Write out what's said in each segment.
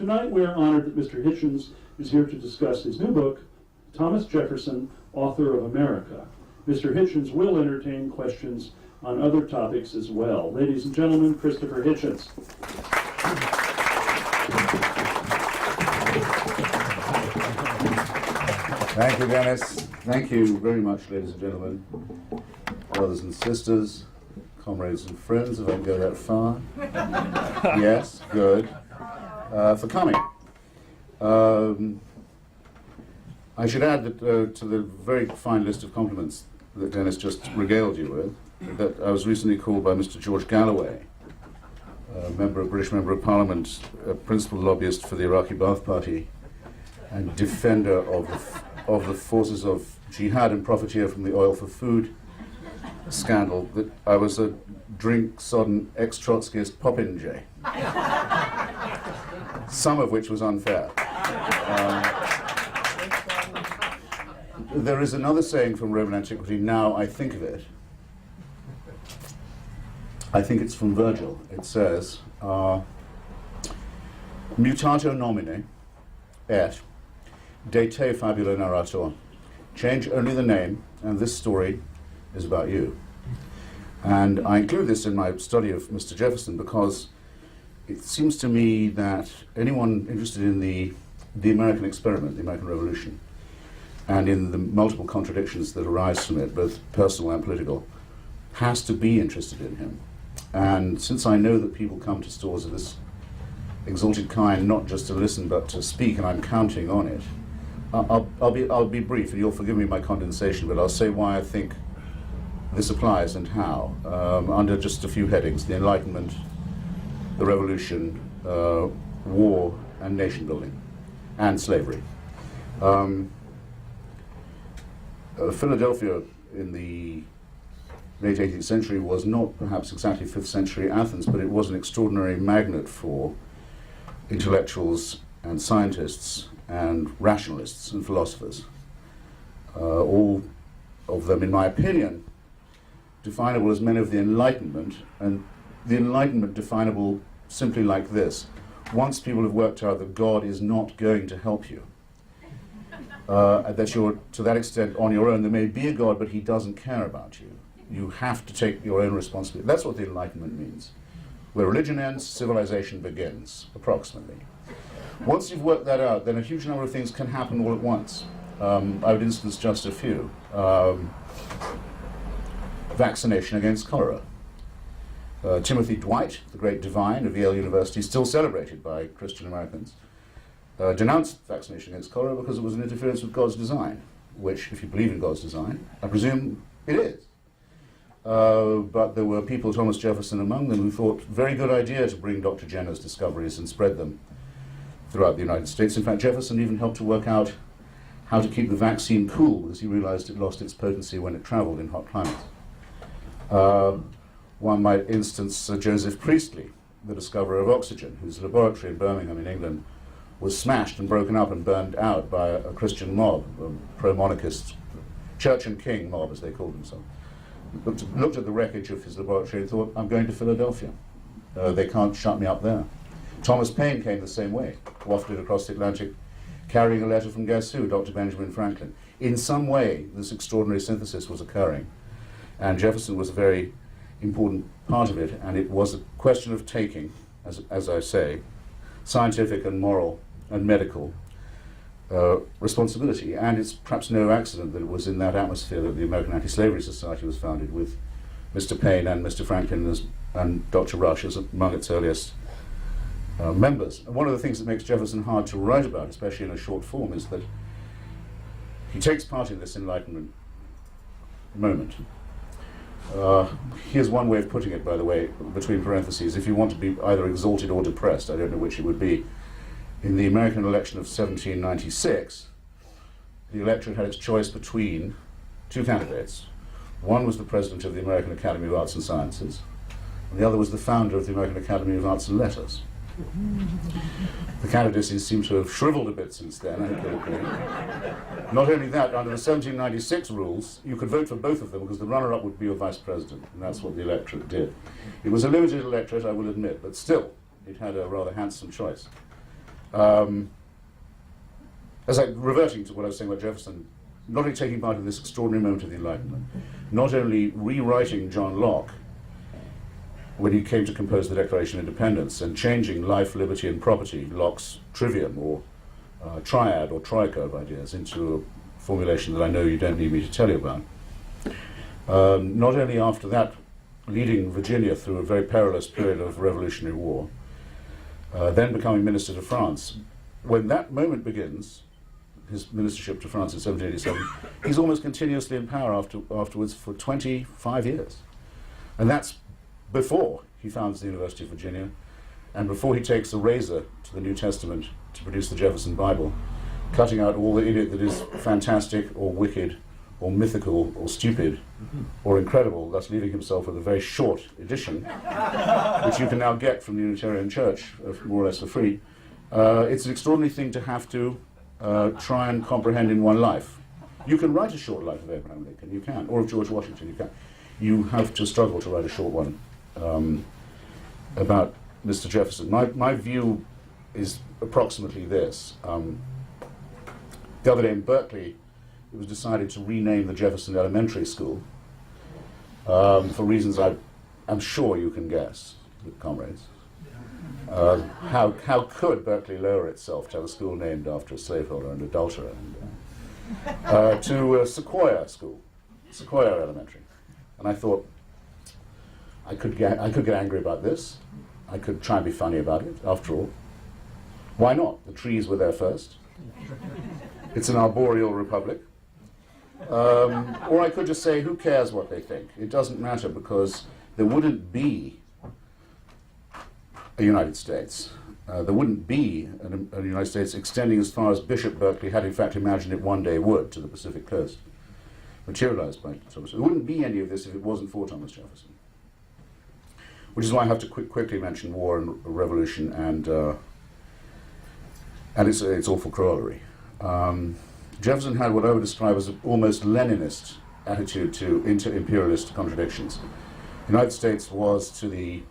Tonight we are honored that Mr. Hitchens is here to discuss his new book, Thomas Jefferson, Author of America. Mr. Hitchens will entertain questions on other topics as well. Ladies and gentlemen, Christopher Hitchens. Thank you, Dennis. Thank you very much, ladies and gentlemen, brothers and sisters, comrades and friends, if I can go that far. Yes, good. For coming. I should add that to the very fine list of compliments that Dennis just regaled you with, that I was recently called by Mr. George Galloway, a British Member of Parliament, a principal lobbyist for the Iraqi Ba'ath Party, and defender of the forces of jihad and profiteer from the oil for food scandal, that I was a drink-sodden ex-Trotskyist popinjay, some of which was unfair. There is another saying from Roman antiquity, now I think of it. I think it's from Virgil. It says, mutato nomine et de te fabula narrator. Change only the name, and this story is about you. And I include this in my study of Mr. Jefferson because it seems to me that anyone interested in the American experiment, the American Revolution, and in the multiple contradictions that arise from it, both personal and political, has to be interested in him. And since I know that people come to stores of this exalted kind not just to listen but to speak, and I'm counting on it, I'll be brief, and you'll forgive me my condensation, but I'll say why I think this applies and how, under just a few headings: the Enlightenment, the Revolution, war, and nation building, and slavery. Philadelphia in the late 18th century was not perhaps exactly 5th century Athens, but it was an extraordinary magnet for intellectuals and scientists and rationalists and philosophers. All of them, in my opinion, definable as men of the Enlightenment, and the Enlightenment definable simply like this: once people have worked out that God is not going to help you, that you're to that extent on your own. There may be a God, but he doesn't care about you. You have to take your own responsibility. That's what the Enlightenment means. Where religion ends, civilization begins, approximately. Once you've worked that out, then a huge number of things can happen all at once. I would instance just a few. Vaccination against cholera. Timothy Dwight, the great divine of Yale University, still celebrated by Christian Americans, denounced vaccination against cholera because it was an interference with God's design, which, if you believe in God's design, I presume it is. But there were people, Thomas Jefferson among them, who thought, very good idea to bring Dr. Jenner's discoveries and spread them throughout the United States. In fact, Jefferson even helped to work out how to keep the vaccine cool because he realized it lost its potency when it traveled in hot climates. One might instance Joseph Priestley, the discoverer of oxygen, whose laboratory in Birmingham in England was smashed and broken up and burned out by a Christian mob, a pro-monarchist, church and king mob as they called themselves. Looked at the wreckage of his laboratory and thought, I'm going to Philadelphia. They can't shut me up there. Thomas Paine came the same way, wafted across the Atlantic, carrying a letter from guess who? Dr. Benjamin Franklin. In some way, this extraordinary synthesis was occurring, and Jefferson was a very important part of it, and it was a question of taking, as I say, scientific and moral and medical responsibility. And it's perhaps no accident that it was in that atmosphere that the American Anti-Slavery Society was founded, with Mr. Paine and Mr. Franklin and Dr. Rush as among its earliest members. And one of the things that makes Jefferson hard to write about, especially in a short form, is that he takes part in this Enlightenment moment. Here's one way of putting it, by the way, between parentheses. If you want to be either exalted or depressed, I don't know which it would be. In the American election of 1796, the electorate had its choice between two candidates. One was the president of the American Academy of Arts and Sciences, and the other was the founder of the American Academy of Arts and Letters. The candidacies seem to have shriveled a bit since then, Not only that, under the 1796 rules, you could vote for both of them because the runner-up would be your vice president, and that's what the electorate did. It was a limited electorate, I will admit, but still, it had a rather handsome choice. Reverting to what I was saying about Jefferson, not only taking part in this extraordinary moment of the Enlightenment, not only rewriting John Locke when he came to compose the Declaration of Independence and changing life, liberty, and property, Locke's trivium or triad or troika of ideas, into a formulation that I know you don't need me to tell you about. Not only after that, leading Virginia through a very perilous period of Revolutionary War, then becoming Minister to France. When that moment begins, his ministership to France in 1787, he's almost continuously in power afterwards for 25 years. And that's before he founds the University of Virginia, and before he takes a razor to the New Testament to produce the Jefferson Bible, cutting out all the idiot that is fantastic or wicked or mythical or stupid or incredible, thus leaving himself with a very short edition, which you can now get from the Unitarian Church more or less for free. It's an extraordinary thing to have to try and comprehend in one life. You can write a short life of Abraham Lincoln, you can, or of George Washington, you can. You have to struggle to write a short one about Mr. Jefferson. My view is approximately this. The other day in Berkeley, it was decided to rename the Jefferson Elementary School for reasons I'm sure you can guess, comrades. How could Berkeley lower itself to have a school named after a slaveholder and adulterer? To Sequoia School, Sequoia Elementary. And I thought, I could get angry about this. I could try and be funny about it, after all. Why not? The trees were there first. It's an arboreal republic. Or I could just say, who cares what they think? It doesn't matter, because there wouldn't be a United States. There wouldn't be a United States extending as far as Bishop Berkeley had in fact imagined it one day would, to the Pacific coast, materialized by Thomas. There wouldn't be any of this if it wasn't for Thomas Jefferson. Which is why I have to quickly mention war and revolution and its awful corollary. Jefferson had what I would describe as an almost Leninist attitude to inter-imperialist contradictions. The United States was to the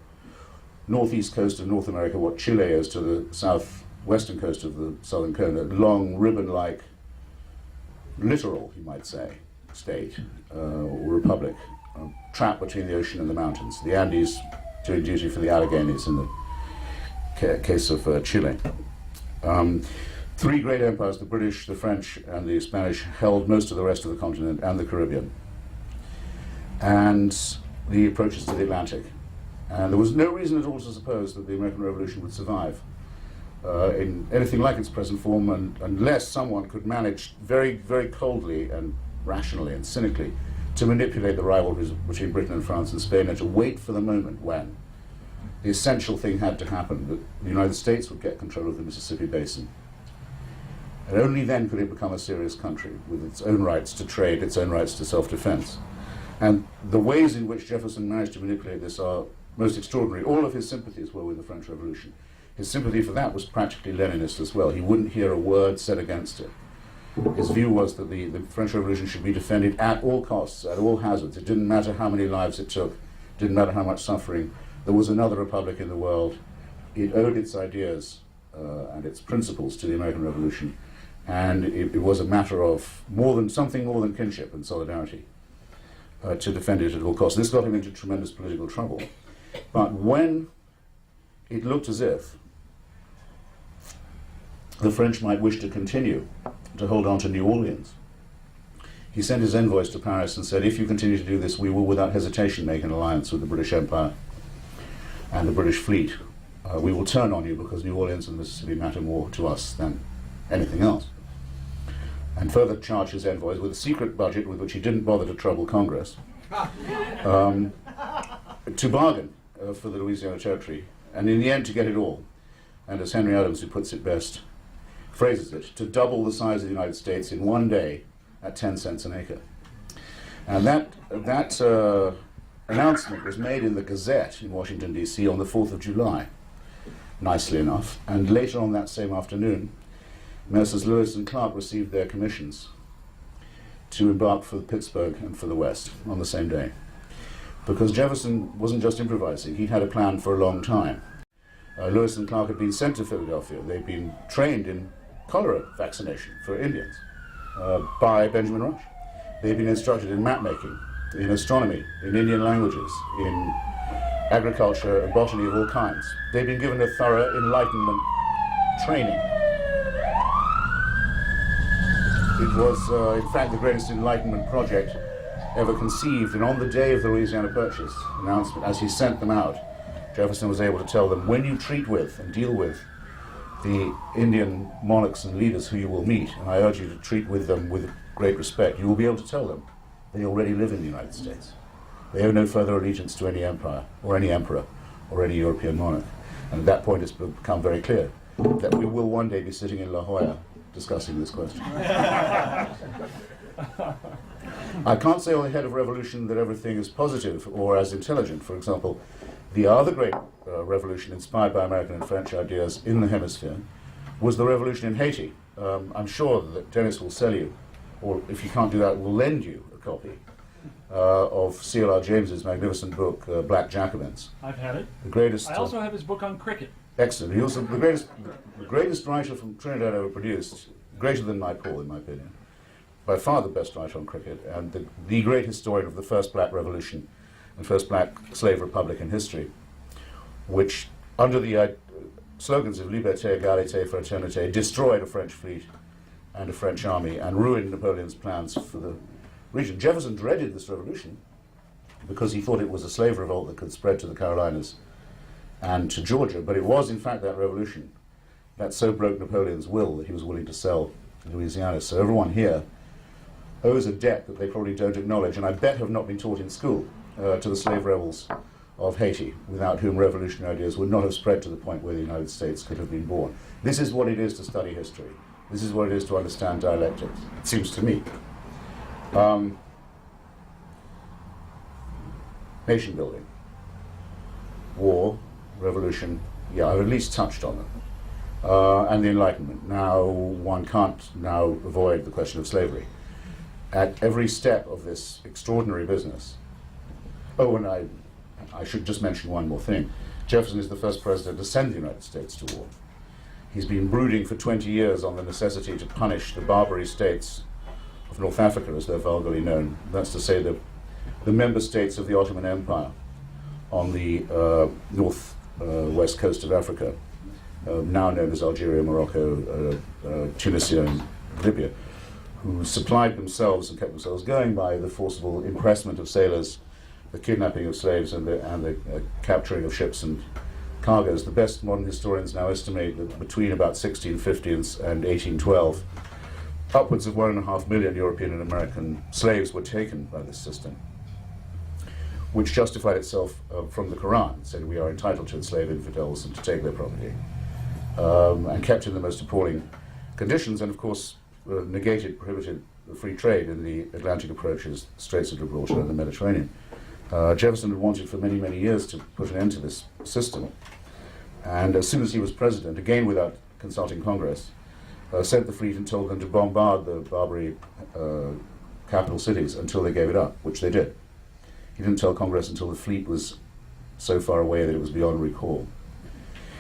northeast coast of North America what Chile is to the southwestern coast of the southern cone, a long ribbon-like, literal, you might say, state or republic, trapped between the ocean and the mountains. The Andes doing duty for the Alleghenies in the case of Chile. Three great empires, the British, the French, and the Spanish, held most of the rest of the continent and the Caribbean, and the approaches to the Atlantic. And there was no reason at all to suppose that the American Revolution would survive in anything like its present form, unless someone could manage very, very coldly and rationally and cynically to manipulate the rivalries between Britain and France and Spain, and to wait for the moment when the essential thing had to happen, that the United States would get control of the Mississippi Basin. And only then could it become a serious country with its own rights to trade, its own rights to self-defense. And the ways in which Jefferson managed to manipulate this are most extraordinary. All of his sympathies were with the French Revolution. His sympathy for that was practically Leninist as well. He wouldn't hear a word said against it. His view was that the French Revolution should be defended at all costs, at all hazards. It didn't matter how many lives it took, it didn't matter how much suffering. There was another republic in the world. It owed its ideas and its principles to the American Revolution, and it was a matter of something more than kinship and solidarity to defend it at all costs. This got him into tremendous political trouble. But when it looked as if the French might wish to continue to hold on to New Orleans, he sent his envoys to Paris and said, if you continue to do this, we will without hesitation make an alliance with the British Empire and the British fleet. We will turn on you because New Orleans and Mississippi matter more to us than anything else. And further charged his envoys with a secret budget with which he didn't bother to trouble Congress to bargain for the Louisiana Territory, and in the end to get it all. And as Henry Adams, who puts it best, phrases it, to double the size of the United States in one day at 10 cents an acre. And that announcement was made in the Gazette in Washington, D.C. on the 4th of July, nicely enough. And later on that same afternoon, Messrs. Lewis and Clark received their commissions to embark for Pittsburgh and for the West on the same day. Because Jefferson wasn't just improvising, he had a plan for a long time. Lewis and Clark had been sent to Philadelphia. They'd been trained in cholera vaccination for Indians by Benjamin Rush. They'd been instructed in map making, in astronomy, in Indian languages, in agriculture and botany of all kinds. They'd been given a thorough Enlightenment training. It was, in fact, the greatest Enlightenment project ever conceived, and on the day of the Louisiana Purchase announcement, as he sent them out, Jefferson was able to tell them, when you treat with and deal with the Indian monarchs and leaders who you will meet, and I urge you to treat with them with great respect, you will be able to tell them they already live in the United States. They owe no further allegiance to any empire, or any emperor, or any European monarch. And at that point it's become very clear that we will one day be sitting in La Jolla discussing this question. I can't say on the head of revolution that everything is positive or as intelligent. For example, the other great revolution inspired by American and French ideas in the hemisphere was the revolution in Haiti. I'm sure that Dennis will sell you, or if you can't do that, will lend you a copy of C.L.R. James's magnificent book, Black Jacobins. I've had it. The greatest. I also have his book on cricket. Excellent. He was the greatest writer from Trinidad ever produced, greater than my Paul, in my opinion. By far the best writer on cricket, and the great historian of the first black revolution and first black slave republic in history, which, under the slogans of liberté, égalité, fraternité, destroyed a French fleet and a French army and ruined Napoleon's plans for the region. Jefferson dreaded this revolution because he thought it was a slave revolt that could spread to the Carolinas and to Georgia, but it was in fact that revolution that so broke Napoleon's will that he was willing to sell Louisiana. So everyone here owes a debt that they probably don't acknowledge, and I bet have not been taught in school, to the slave rebels of Haiti, without whom revolutionary ideas would not have spread to the point where the United States could have been born. This is what it is to study history. This is what it is to understand dialectics, it seems to me. Nation building, war, revolution, yeah, I've at least touched on them. And the Enlightenment. Now, one can't now avoid the question of slavery. At every step of this extraordinary business, oh, and I should just mention one more thing. Jefferson is the first president to send the United States to war. He's been brooding for 20 years on the necessity to punish the Barbary states of North Africa, as they're vulgarly known. That's to say the member states of the Ottoman Empire on the west coast of Africa, now known as Algeria, Morocco, Tunisia, and Libya, who supplied themselves and kept themselves going by the forcible impressment of sailors, the kidnapping of slaves, and the capturing of ships and cargoes. The best modern historians now estimate that between about 1650 and 1812, upwards of 1.5 million European and American slaves were taken by this system, which justified itself from the Quran, saying we are entitled to enslave infidels and to take their property, and kept in the most appalling conditions, and of course prohibited the free trade in the Atlantic approaches, Straits of Gibraltar and the Mediterranean. Jefferson had wanted for many, many years to put an end to this system, and as soon as he was president, again without consulting Congress, sent the fleet and told them to bombard the Barbary capital cities until they gave it up, which they did. He didn't tell Congress until the fleet was so far away that it was beyond recall.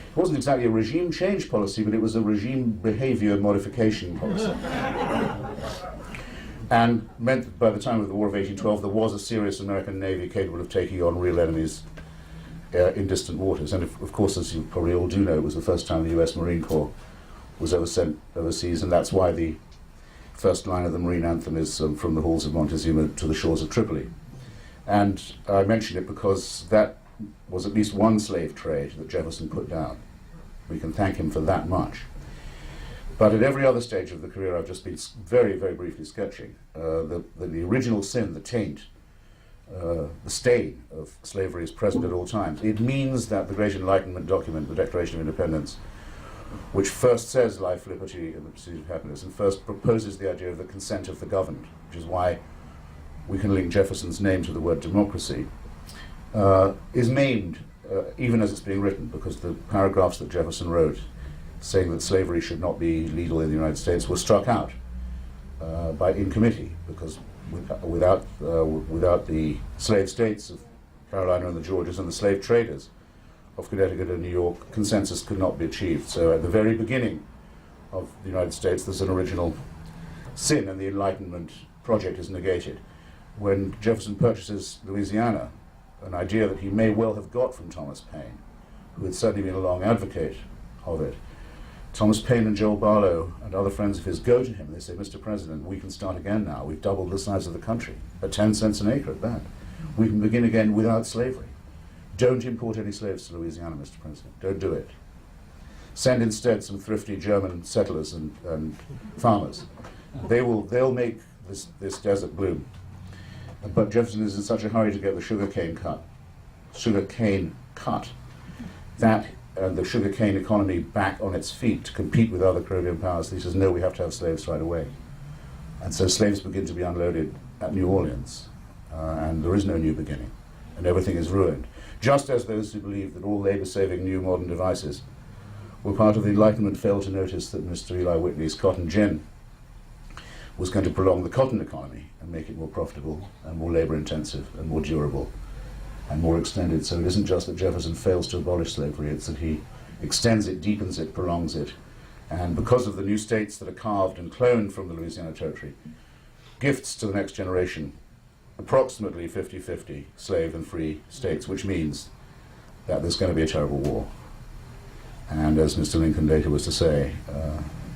It wasn't exactly a regime change policy, but it was a regime behavior modification policy. And meant that by the time of the War of 1812, there was a serious American Navy capable of taking on real enemies in distant waters. And of course, as you probably all do know, it was the first time the US Marine Corps was ever sent overseas, and that's why the first line of the Marine anthem is from the halls of Montezuma to the shores of Tripoli. And I mention it because that was at least one slave trade that Jefferson put down. We can thank him for that much. But at every other stage of the career I've just been very, very briefly sketching, the original sin, the taint, the stain of slavery is present at all times. It means that the Great Enlightenment document, the Declaration of Independence, which first says life, liberty, and the pursuit of happiness, and first proposes the idea of the consent of the governed, which is why we can link Jefferson's name to the word democracy, is maimed even as it's being written, because the paragraphs that Jefferson wrote saying that slavery should not be legal in the United States were struck out in committee, because without the slave states of Carolina and the Georgias and the slave traders of Connecticut and New York, consensus could not be achieved. So at the very beginning of the United States, there's an original sin, and the Enlightenment project is negated. When Jefferson purchases Louisiana, an idea that he may well have got from Thomas Paine, who had certainly been a long advocate of it, Thomas Paine and Joel Barlow and other friends of his go to him and they say, Mr. President, we can start again now. We've doubled the size of the country, at 10 cents an acre at that. We can begin again without slavery. Don't import any slaves to Louisiana, Mr. President. Don't do it. Send instead some thrifty German settlers and farmers. They'll make this desert bloom. But Jefferson is in such a hurry to get the sugar cane cut, that the sugarcane economy back on its feet to compete with other Caribbean powers. He says, no, we have to have slaves right away. And so slaves begin to be unloaded at New Orleans, and there is no new beginning, and everything is ruined. Just as those who believe that all labor-saving new modern devices were part of the Enlightenment failed to notice that Mr. Eli Whitney's cotton gin was going to prolong the cotton economy and make it more profitable and more labor-intensive and more durable and more extended. So it isn't just that Jefferson fails to abolish slavery, it's that he extends it, deepens it, prolongs it. And because of the new states that are carved and cloned from the Louisiana Territory, gifts to the next generation approximately 50-50 slave and free states, which means that there's going to be a terrible war. And as Mr. Lincoln later was to say,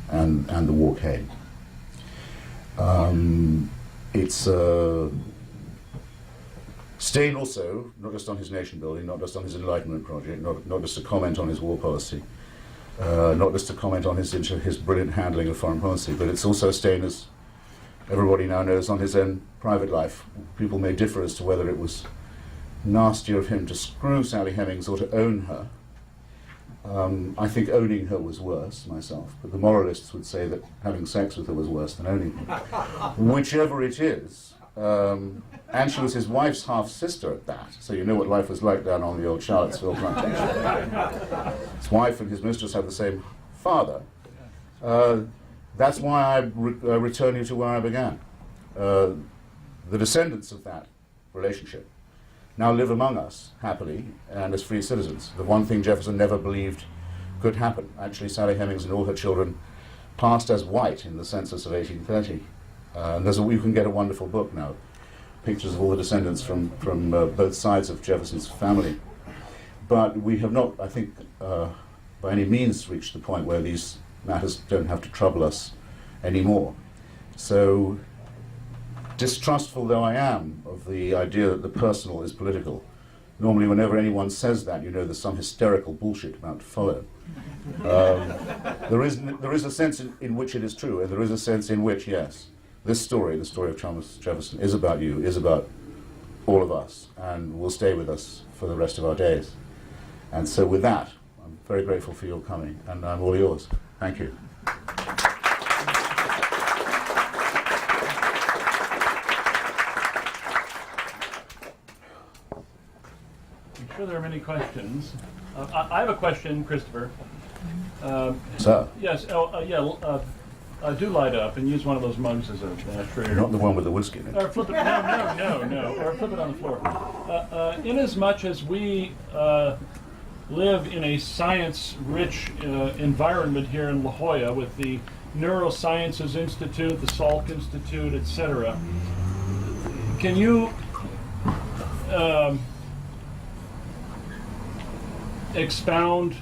and the war came. It's Stein also, not just on his nation building, not just on his Enlightenment project, not just to comment on his war policy, not just to comment on his brilliant handling of foreign policy, but it's also Stein, as everybody now knows, on his own private life. People may differ as to whether it was nastier of him to screw Sally Hemings or to own her. I think owning her was worse, myself, but the moralists would say that having sex with her was worse than owning her. Whichever it is, and she was his wife's half-sister at that, so you know what life was like down on the old Charlottesville plantation. His wife and his mistress had the same father. That's why I return you to where I began. The descendants of that relationship now live among us, happily, and as free citizens. The one thing Jefferson never believed could happen. Actually, Sally Hemings and all her children passed as white in the census of 1830. And you can get a wonderful book now, pictures of all the descendants from both sides of Jefferson's family. But we have not, I think, by any means reached the point where these matters don't have to trouble us anymore. So, distrustful though I am of the idea that the personal is political, normally whenever anyone says that, you know there's some hysterical bullshit about to follow. There is a sense in which it is true, and there is a sense in which, yes, this story, the story of Thomas Jefferson, is about you, is about all of us, and will stay with us for the rest of our days. And so with that, I'm very grateful for your coming, and I'm all yours. Thank you. I'm sure there are many questions. I have a question, Christopher. Sir? Yes, do light up and use one of those mugs as a trayer. Not the one with the whiskey in it. Or flip it, no, or flip it on the floor. Inasmuch as we live in a science-rich environment here in La Jolla with the Neurosciences Institute, the Salk Institute, etc., can you expound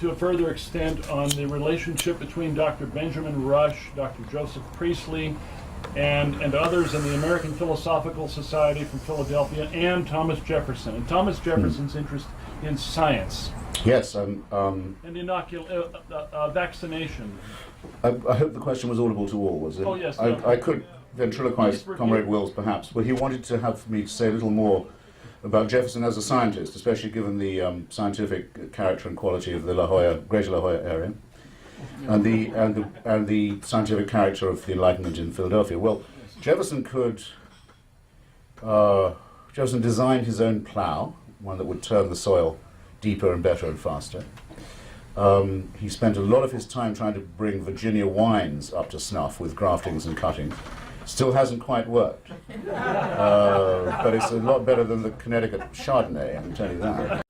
to a further extent on the relationship between Dr. Benjamin Rush, Dr. Joseph Priestley, and others in the American Philosophical Society from Philadelphia, and Thomas Jefferson, and Thomas Jefferson's interest in science? Yes, and vaccination. I hope the question was audible to all, was it? Oh, yes. I could ventriloquize Comrade Wills, perhaps, but he wanted to have me say a little more about Jefferson as a scientist, especially given the scientific character and quality of the Greater La Jolla area, and the scientific character of the Enlightenment in Philadelphia. Well, Jefferson designed his own plow, one that would turn the soil deeper and better and faster. He spent a lot of his time trying to bring Virginia wines up to snuff with graftings and cuttings. Still hasn't quite worked, but it's a lot better than the Connecticut Chardonnay, I can tell you that.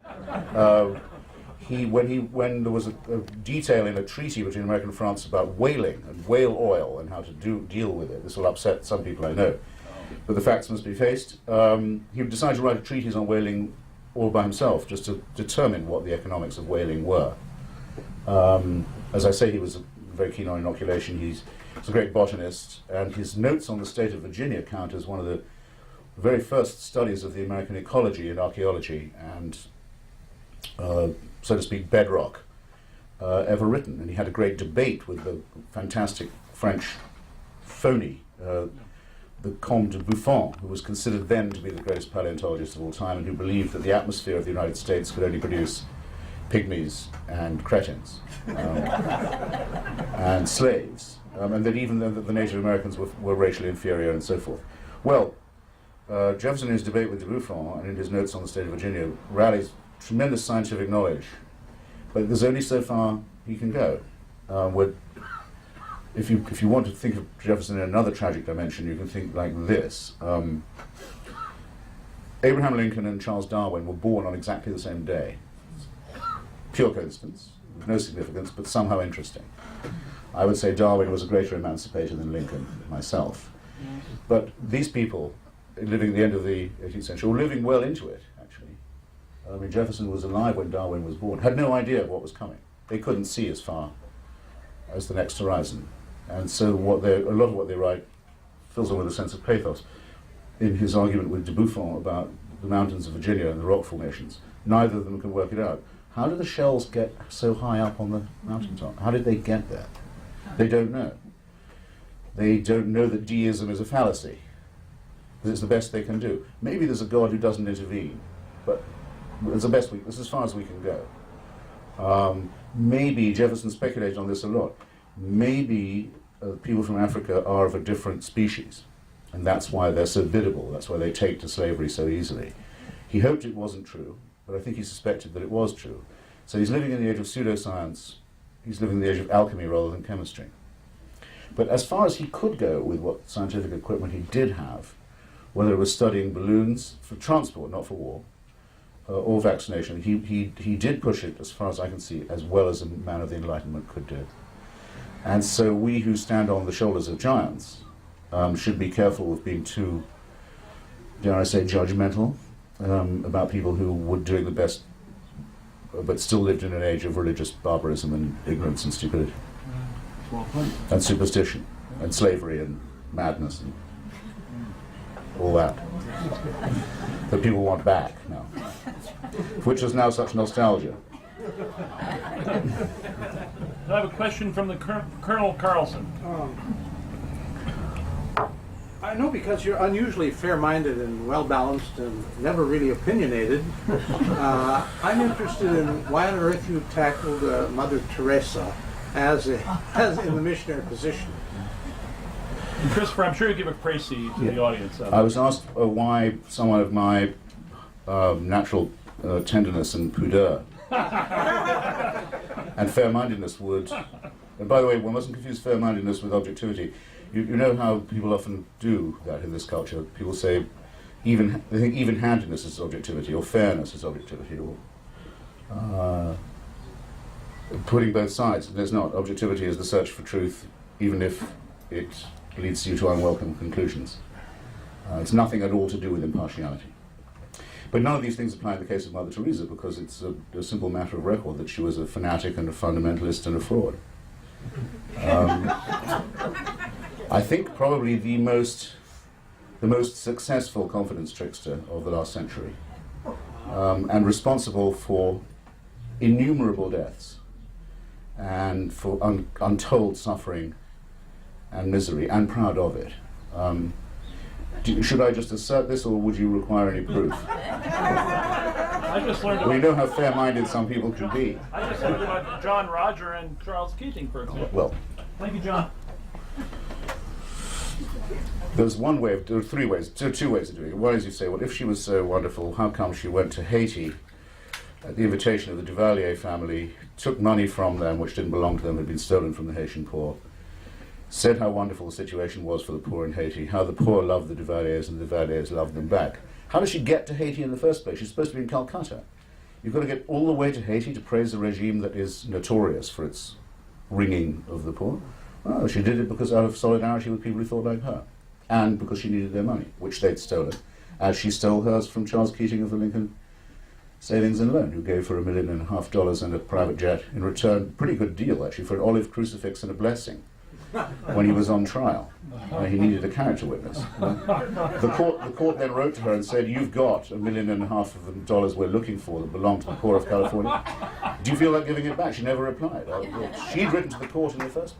when there was a detail in a treaty between America and France about whaling and whale oil and how to deal with it, this will upset some people I know, but the facts must be faced, he decided to write a treatise on whaling all by himself, just to determine what the economics of whaling were. As I say, he was very keen on inoculation. He's a great botanist, and his notes on the state of Virginia count as one of the very first studies of the American ecology and archaeology and, so to speak, bedrock ever written. And he had a great debate with the fantastic French phony, the Comte de Buffon, who was considered then to be the greatest paleontologist of all time, and who believed that the atmosphere of the United States could only produce pygmies and cretins and slaves, and that even the Native Americans were racially inferior and so forth. Well, Jefferson, in his debate with de Buffon and in his notes on the state of Virginia, rallies tremendous scientific knowledge, but there's only so far he can go. If you want to think of Jefferson in another tragic dimension, you can think like this. Abraham Lincoln and Charles Darwin were born on exactly the same day. Pure coincidence, with no significance, but somehow interesting. I would say Darwin was a greater emancipator than Lincoln, myself. But these people, living at the end of the 18th century, were living well into it, actually. I mean, Jefferson was alive when Darwin was born, had no idea of what was coming. They couldn't see as far as the next horizon. And so a lot of what they write fills them with a sense of pathos. In his argument with de Buffon about the mountains of Virginia and the rock formations, neither of them can work it out. How did the shells get so high up on the mountaintop? How did they get there? They don't know. They don't know that deism is a fallacy, because it's the best they can do. Maybe there's a God who doesn't intervene, but it's it's as far as we can go. Maybe, Jefferson speculated on this a lot, maybe people from Africa are of a different species, and that's why they're so biddable, that's why they take to slavery so easily. He hoped it wasn't true, but I think he suspected that it was true. So he's living in the age of pseudoscience, he's living in the age of alchemy rather than chemistry. But as far as he could go with what scientific equipment he did have, whether it was studying balloons for transport, not for war, or vaccination, he did push it, as far as I can see, as well as a man of the Enlightenment could do. And so we who stand on the shoulders of giants should be careful of being too, dare I say, judgmental about people who were doing the best, but still lived in an age of religious barbarism and ignorance and stupidity. And superstition, and slavery, and madness, and all that people want back now, which is now such nostalgia. I have a question from the Colonel Carlson. I know, because you're unusually fair-minded and well-balanced and never really opinionated, I'm interested in why on earth you tackled Mother Teresa as in the missionary position. And Christopher, I'm sure you give a précis to the audience. I was asked why someone of my natural tenderness and pudeur and fair-mindedness would, and by the way, one mustn't confuse fair-mindedness with objectivity. You know how people often do that in this culture. People say they think even-handedness is objectivity, or fairness is objectivity, or putting both sides. There's not. Objectivity is the search for truth, even if it leads you to unwelcome conclusions. It's nothing at all to do with impartiality. But none of these things apply in the case of Mother Teresa, because it's a simple matter of record that she was a fanatic and a fundamentalist and a fraud. I think probably the most successful confidence trickster of the last century, and responsible for innumerable deaths and for untold suffering and misery, and proud of it. Should I just assert this, or would you require any proof? I just learned We know how fair-minded some people can be. I just learned about John Roger and Charles Keating, for example. Well, Thank you, John. there are two ways of doing it. One is you say, well, if she was so wonderful, how come she went to Haiti at the invitation of the Duvalier family, took money from them which didn't belong to them, had been stolen from the Haitian poor, said how wonderful the situation was for the poor in Haiti, how the poor loved the Duvaliers and the Duvaliers loved them back. How does she get to Haiti in the first place? She's supposed to be in Calcutta. You've got to get all the way to Haiti to praise a regime that is notorious for its wringing of the poor. Oh, she did it because out of solidarity with people who thought like her, and because she needed their money, which they'd stolen, as she stole hers from Charles Keating of the Lincoln Savings and Loan, who gave her $1.5 million and a private jet in return. Pretty good deal, actually, for an olive crucifix and a blessing when he was on trial. He needed a character witness. The court then wrote to her and said, "You've got $1.5 million of the dollars we're looking for that belong to the poor of California. Do you feel like giving it back?" She never replied. She'd written to the court in the first.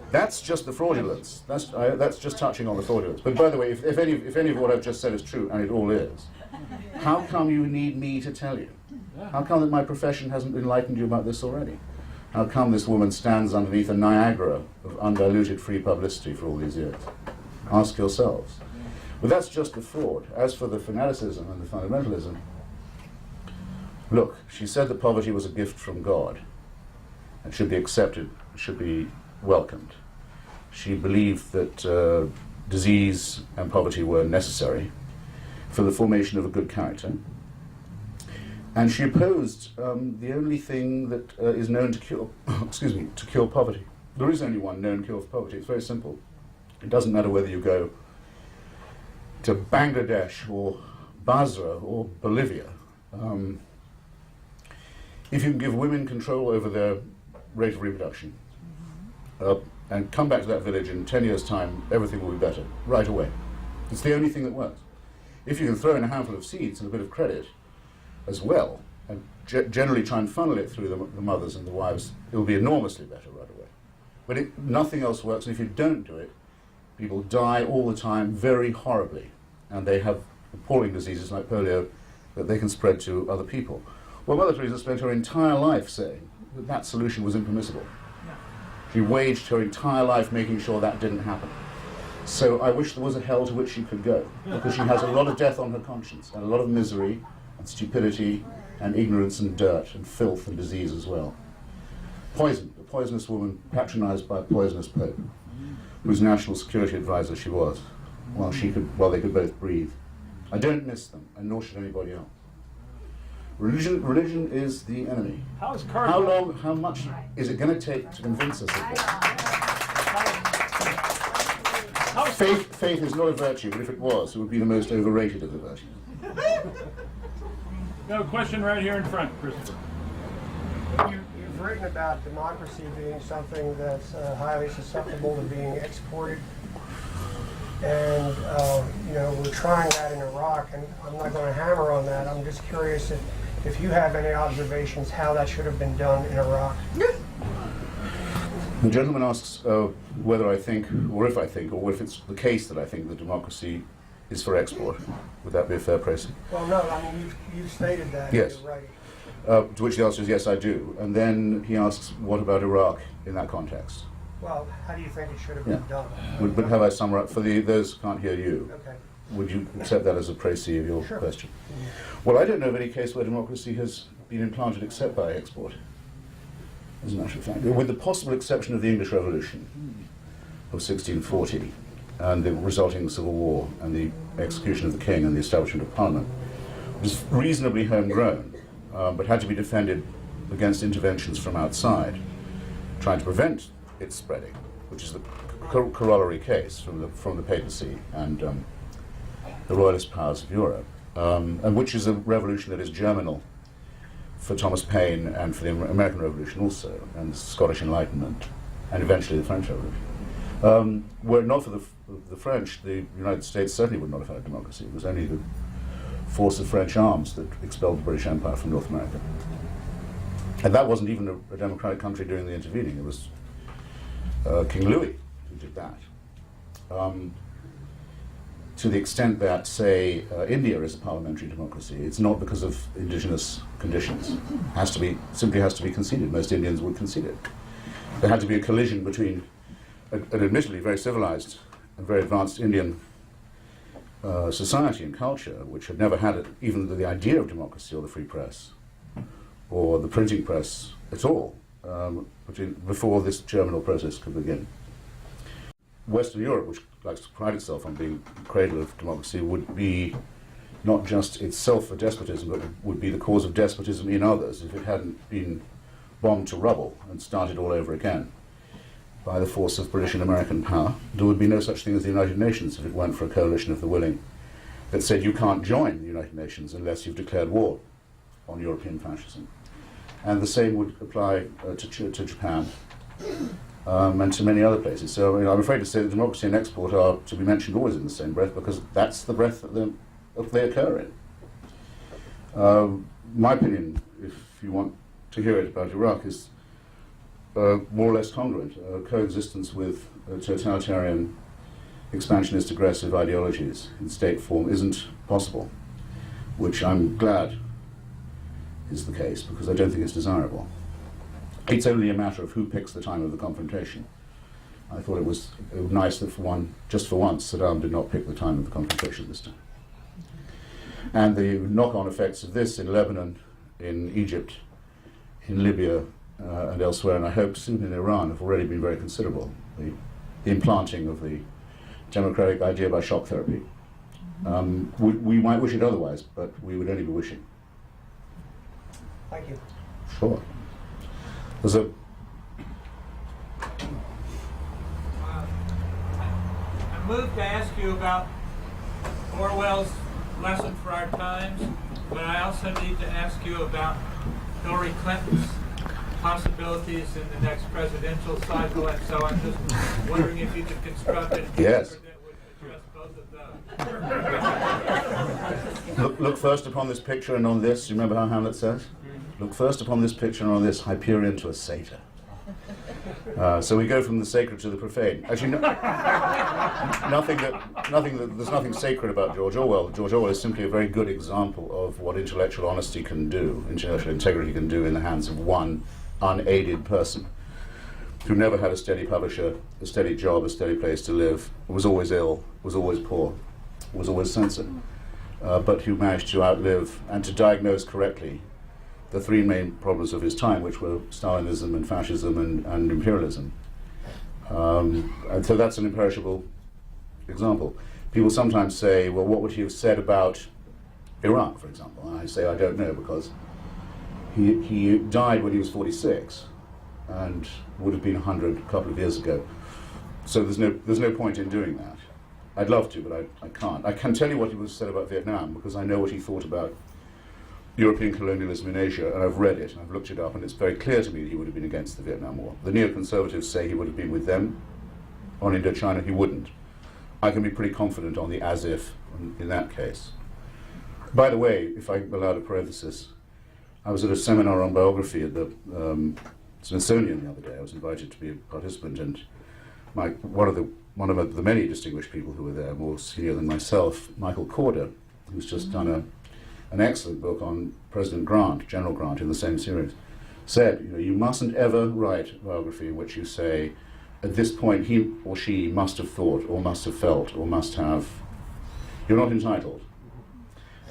That's just the fraudulence. That's just touching on the fraudulence. But by the way, if any of what I've just said is true, and it all is, how come you need me to tell you? How come that my profession hasn't enlightened you about this already? How come this woman stands underneath a Niagara of undiluted free publicity for all these years? Ask yourselves. But that's just the fraud. As for the fanaticism and the fundamentalism, look, she said that poverty was a gift from God and should be accepted, should be welcomed. She believed that disease and poverty were necessary for the formation of a good character. And she opposed the only thing that is known to cure, to cure poverty. There is only one known cure for poverty. It's very simple. It doesn't matter whether you go to Bangladesh or Basra or Bolivia. If you can give women control over their rate of reproduction and come back to that village in 10 years' time, everything will be better right away. It's the only thing that works. If you can throw in a handful of seeds and a bit of credit as well, and generally try and funnel it through the mothers and the wives, it will be enormously better right away. But nothing else works, and if you don't do it, people die all the time very horribly, and they have appalling diseases like polio that they can spread to other people. Well, Mother Teresa spent her entire life saying that that solution was impermissible. She waged her entire life making sure that didn't happen. So I wish there was a hell to which she could go, because she has a lot of death on her conscience, and a lot of misery, and stupidity, and ignorance, and dirt, and filth, and disease as well. Poison, a poisonous woman patronized by a poisonous pope, whose national security advisor she was, while they could both breathe. I don't miss them, and nor should anybody else. Religion is the enemy. How much is it going to take to convince us of that? Faith is not a virtue, but if it was, it would be the most overrated of the virtues. No, question right here in front, Christopher. You've written about democracy being something that's highly susceptible to being exported. And, we're trying that in Iraq, and I'm not going to hammer on that. I'm just curious if you have any observations how that should have been done in Iraq. The gentleman asks whether I think, or if I think, or if it's the case that I think that democracy is for export. Would that be a fair praise? Well, no, I mean, you've stated that. Yes. You're right. To which the answer is yes, I do. And then he asks, what about Iraq in that context? Well, how do you think it should have been done? But have I summarized, for those who can't hear you, Okay. would you accept that as a précis of your Sure. question? Well, I don't know of any case where democracy has been implanted except by export, as a matter of fact, with the possible exception of the English Revolution of 1640 and the resulting civil war and the execution of the king and the establishment of parliament. It was reasonably homegrown, but had to be defended against interventions from outside, trying to prevent its spreading, which is the corollary case from the papacy and the royalist powers of Europe, and which is a revolution that is germinal for Thomas Paine and for the American Revolution also, and the Scottish Enlightenment, and eventually the French Revolution. Were it not for the French, the United States certainly would not have had a democracy. It was only the force of French arms that expelled the British Empire from North America. And that wasn't even a democratic country during the intervening. It was King Louis who did that. To the extent that, say, India is a parliamentary democracy, it's not because of indigenous conditions. Simply has to be conceded. Most Indians would concede it. There had to be a collision between an admittedly very civilized and very advanced Indian society and culture, which had never had even the idea of democracy or the free press or the printing press at all, before this germinal process could begin. Western Europe, which likes to pride itself on being the cradle of democracy, would be not just itself a despotism, but would be the cause of despotism in others if it hadn't been bombed to rubble and started all over again by the force of British and American power. There would be no such thing as the United Nations if it weren't for a coalition of the willing that said you can't join the United Nations unless you've declared war on European fascism. And the same would apply to Japan and to many other places. So I'm afraid to say that democracy and export are to be mentioned always in the same breath, because that's the breath that they occur in. My opinion, if you want to hear it about Iraq, is more or less congruent. Coexistence with totalitarian, expansionist, aggressive ideologies in state form isn't possible, which I'm glad is the case, because I don't think it's desirable. It's only a matter of who picks the time of the confrontation. I thought it was nice that just for once, Saddam did not pick the time of the confrontation this time. And the knock-on effects of this in Lebanon, in Egypt, in Libya, and elsewhere, and I hope soon in Iran, have already been very considerable. The implanting of the democratic idea by shock therapy. We might wish it otherwise, but we would only be wishing. Thank you. Sure. There's a... I'm moved to ask you about Orwell's Lesson for Our Times, but I also need to ask you about Hillary Clinton's possibilities in the next presidential cycle, and so I'm just wondering if you could construct an Yes. answer that would address both of those. Look first upon this picture and on this. You remember how Hamlet says? Look first upon this picture and on this, Hyperion to a satyr. So we go from the sacred to the profane. Actually, there's nothing sacred about George Orwell. George Orwell is simply a very good example of what intellectual honesty can do, intellectual integrity can do in the hands of one unaided person who never had a steady publisher, a steady job, a steady place to live, was always ill, was always poor, was always censored, but who managed to outlive and to diagnose correctly the three main problems of his time, which were Stalinism and fascism and imperialism. And so that's an imperishable example. People sometimes say, well, what would he have said about Iraq, for example? And I say, I don't know, because he died when he was 46 and would have been 100 a couple of years ago. So there's no point in doing that. I'd love to, but I can't. I can tell you what he would have said about Vietnam, because I know what he thought about European colonialism in Asia, and I've read it, and I've looked it up, and it's very clear to me that he would have been against the Vietnam War. The neoconservatives say he would have been with them. On Indochina, he wouldn't. I can be pretty confident on the as-if in that case. By the way, if I'm allowed a parenthesis, I was at a seminar on biography at the Smithsonian the other day. I was invited to be a participant, and one of the many distinguished people who were there, more senior than myself, Michael Corder, who's just done an excellent book on President Grant, General Grant, in the same series, said, you mustn't ever write a biography in which you say, at this point he or she must have thought, or must have felt, or must have. You're not entitled.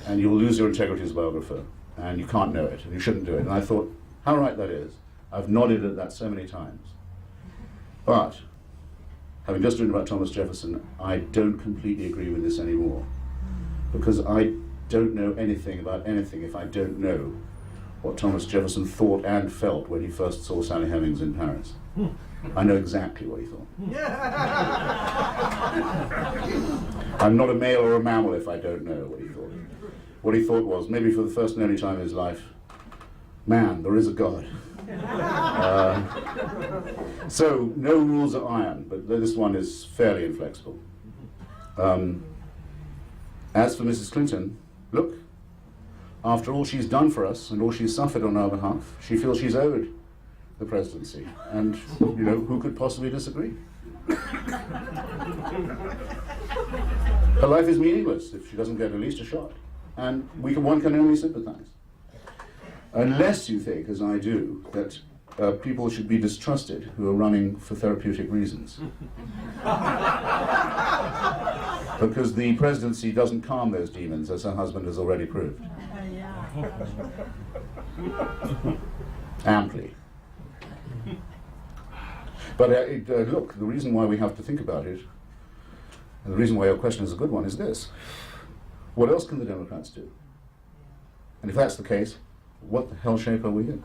And you'll lose your integrity as a biographer, and you can't know it, and you shouldn't do it. And I thought, how right that is. I've nodded at that so many times. But, having just written about Thomas Jefferson, I don't completely agree with this anymore. Because I don't know anything about anything if I don't know what Thomas Jefferson thought and felt when he first saw Sally Hemings in Paris. I know exactly what he thought. I'm not a male or a mammal if I don't know what he thought. What he thought was, maybe for the first and only time in his life, man, there is a God. So no rules are iron, but this one is fairly inflexible. As for Mrs. Clinton, look, after all she's done for us and all she's suffered on our behalf, she feels she's owed the presidency. And, who could possibly disagree? Her life is meaningless if she doesn't get at least a shot. And one can only sympathize. Unless you think, as I do, that people should be distrusted who are running for therapeutic reasons. Because the presidency doesn't calm those demons, as her husband has already proved. Amply. But look, the reason why we have to think about it, and the reason why your question is a good one, is this. What else can the Democrats do? And if that's the case, what the hell shape are we in?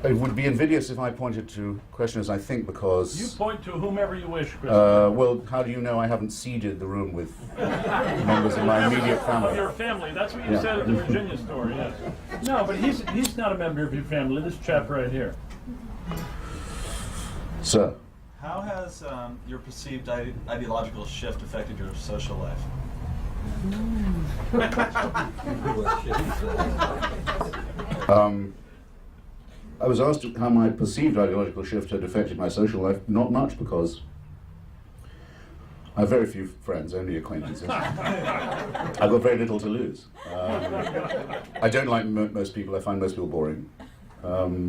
It would be invidious if I pointed to questioners, I think, because... You point to whomever you wish, Chris. well, how do you know I haven't seeded the room with members of my immediate Of family? your family. That's what you Yeah. said at the Virginia story, yes. No, but he's not a member of your family. This chap right here. Sir, How has your perceived ideological shift affected your social life? I was asked how my perceived ideological shift had affected my social life. Not much, because I have very few friends, only acquaintances. I've got very little to lose. I don't like most people. I find most people boring.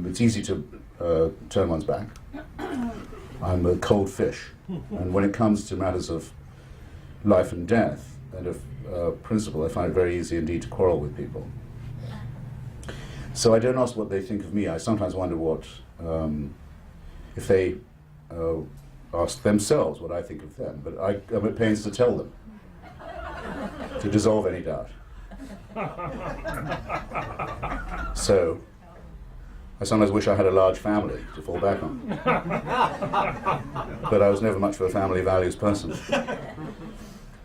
It's easy to turn one's back. I'm a cold fish, and when it comes to matters of life and death and of principle, I find it very easy indeed to quarrel with people. So I don't ask what they think of me. I sometimes wonder what, if they ask themselves what I think of them, but I'm at pains to tell them, to dissolve any doubt. So I sometimes wish I had a large family to fall back on. But I was never much of a family values person.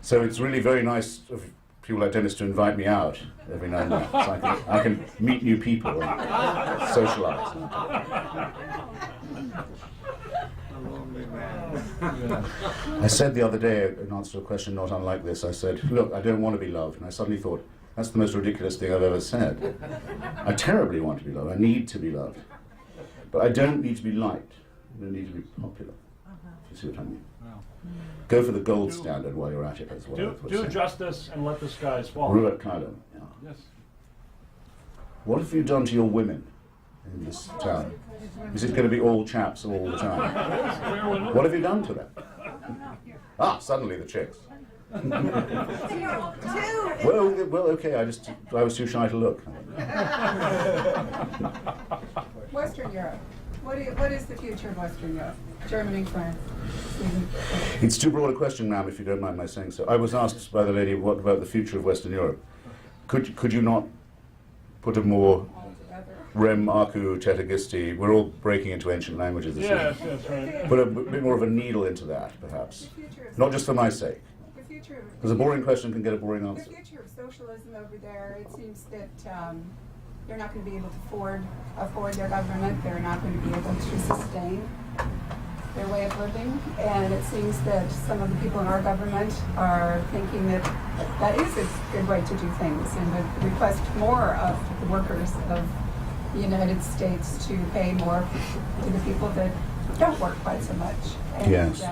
So it's really very nice of people like Dennis to invite me out every now and then, so I can meet new people and socialize. I said the other day, in answer to a question not unlike this, I said, look, I don't want to be loved. And I suddenly thought, that's the most ridiculous thing I've ever said. I terribly want to be loved. I need to be loved. But I don't need to be liked. I don't need to be popular. If you see what I mean. Go for the gold standard while you're at it, as well. Do justice and let the skies fall. Ruat Kylo. Yeah. Yes. What have you done to your women in this town? Is it going to be all chaps all the time? What have you done to them? Ah, suddenly the chicks. Well, okay. I was too shy to look. Western Europe. What is the future of Western Europe? Germany, France, Sweden. It's too broad a question, ma'am, if you don't mind my saying so. I was asked by the lady, what about the future of Western Europe? Could you not put a more rem aku tetagisti? We're all breaking into ancient languages this Yes, evening. that's right. Put a bit more of a needle into that, perhaps. Not just for my sake. Because a boring question can get a boring The answer. future of socialism over there, it seems that they're not going to be able to afford their government. They're not going to be able to sustain their way of living. And it seems that some of the people in our government are thinking that that is a good way to do things, and would request more of the workers of the United States to pay more to the people that don't work quite so much. And, Yes.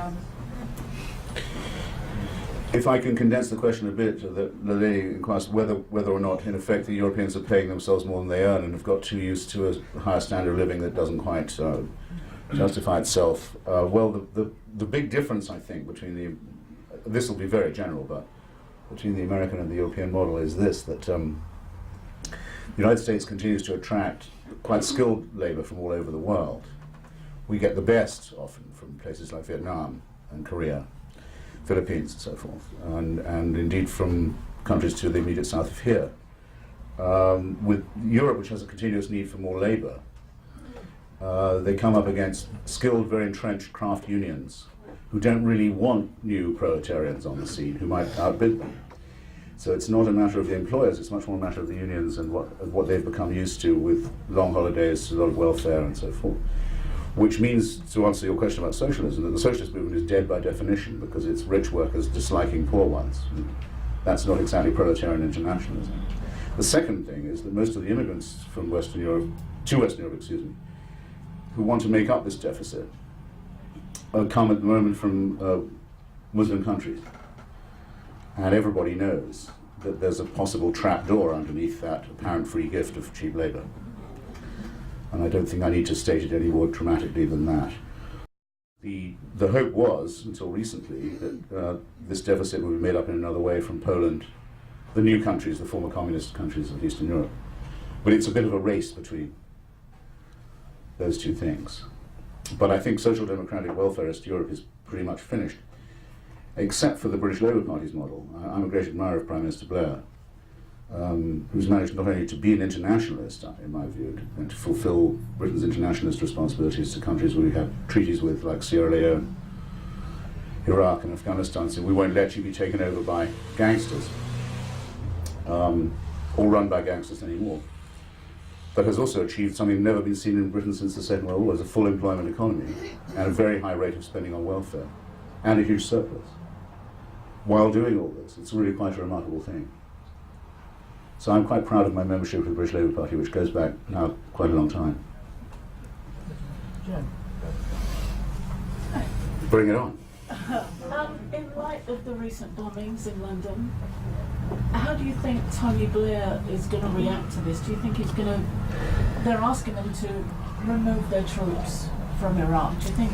If I can condense the question a bit, the lady inquires whether or not, in effect, the Europeans are paying themselves more than they earn and have got too used to a higher standard of living that doesn't quite justify itself. Well, the big difference, I think, between this will be very general, but between the American and the European model is this, that the United States continues to attract quite skilled labor from all over the world. We get the best, often, from places like Vietnam and Korea, Philippines and so forth, and indeed from countries to the immediate south of here. With Europe, which has a continuous need for more labor, they come up against skilled, very entrenched craft unions who don't really want new proletarians on the scene who might outbid them. So it's not a matter of the employers, it's much more a matter of the unions and what they've become used to with long holidays, a lot of welfare and so forth. Which means, to answer your question about socialism, that the socialist movement is dead by definition because it's rich workers disliking poor ones. And that's not exactly proletarian internationalism. The second thing is that most of the immigrants from Western Europe, who want to make up this deficit, come at the moment from Muslim countries. And everybody knows that there's a possible trapdoor underneath that apparent free gift of cheap labor. And I don't think I need to state it any more dramatically than that. The hope was, until recently, that this deficit would be made up in another way from Poland, the new countries, the former communist countries of Eastern Europe. But it's a bit of a race between those two things. But I think social democratic welfarist Europe is pretty much finished, except for the British Labour Party's model. I'm a great admirer of Prime Minister Blair, who's managed not only to be an internationalist, in my view, and to fulfil Britain's internationalist responsibilities to countries we have treaties with, like Sierra Leone, Iraq and Afghanistan, so we won't let you be taken over by gangsters, or run by gangsters anymore. But has also achieved something never been seen in Britain since the Second World War, as a full employment economy and a very high rate of spending on welfare and a huge surplus. While doing all this, it's really quite a remarkable thing. So I'm quite proud of my membership of the British Labour Party, which goes back now quite a long time. Bring it on. In light of the recent bombings in London, how do you think Tony Blair is going to react to this? Do you think he's going to... They're asking them to remove their troops from Iraq. Do you think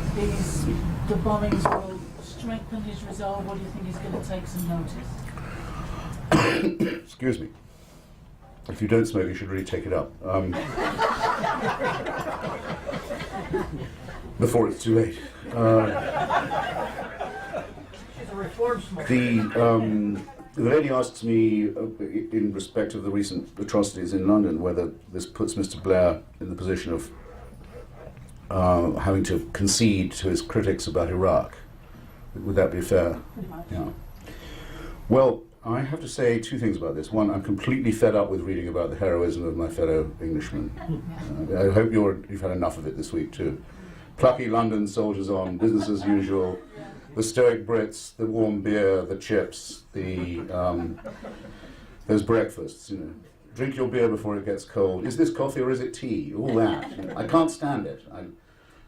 the bombings will strengthen his resolve, or do you think he's going to take some notice? Excuse me. If you don't smoke, you should really take it up. Before it's too late. The lady asks me, in respect of the recent atrocities in London, whether this puts Mr. Blair in the position of having to concede to his critics about Iraq. Would that be fair? Yeah. Well, I have to say two things about this. One, I'm completely fed up with reading about the heroism of my fellow Englishmen. I hope you've had enough of it this week too. Plucky London soldiers on, business as usual. The stoic Brits, the warm beer, the chips, those breakfasts, you know. Drink your beer before it gets cold. Is this coffee or is it tea? All that. You know, I can't stand it.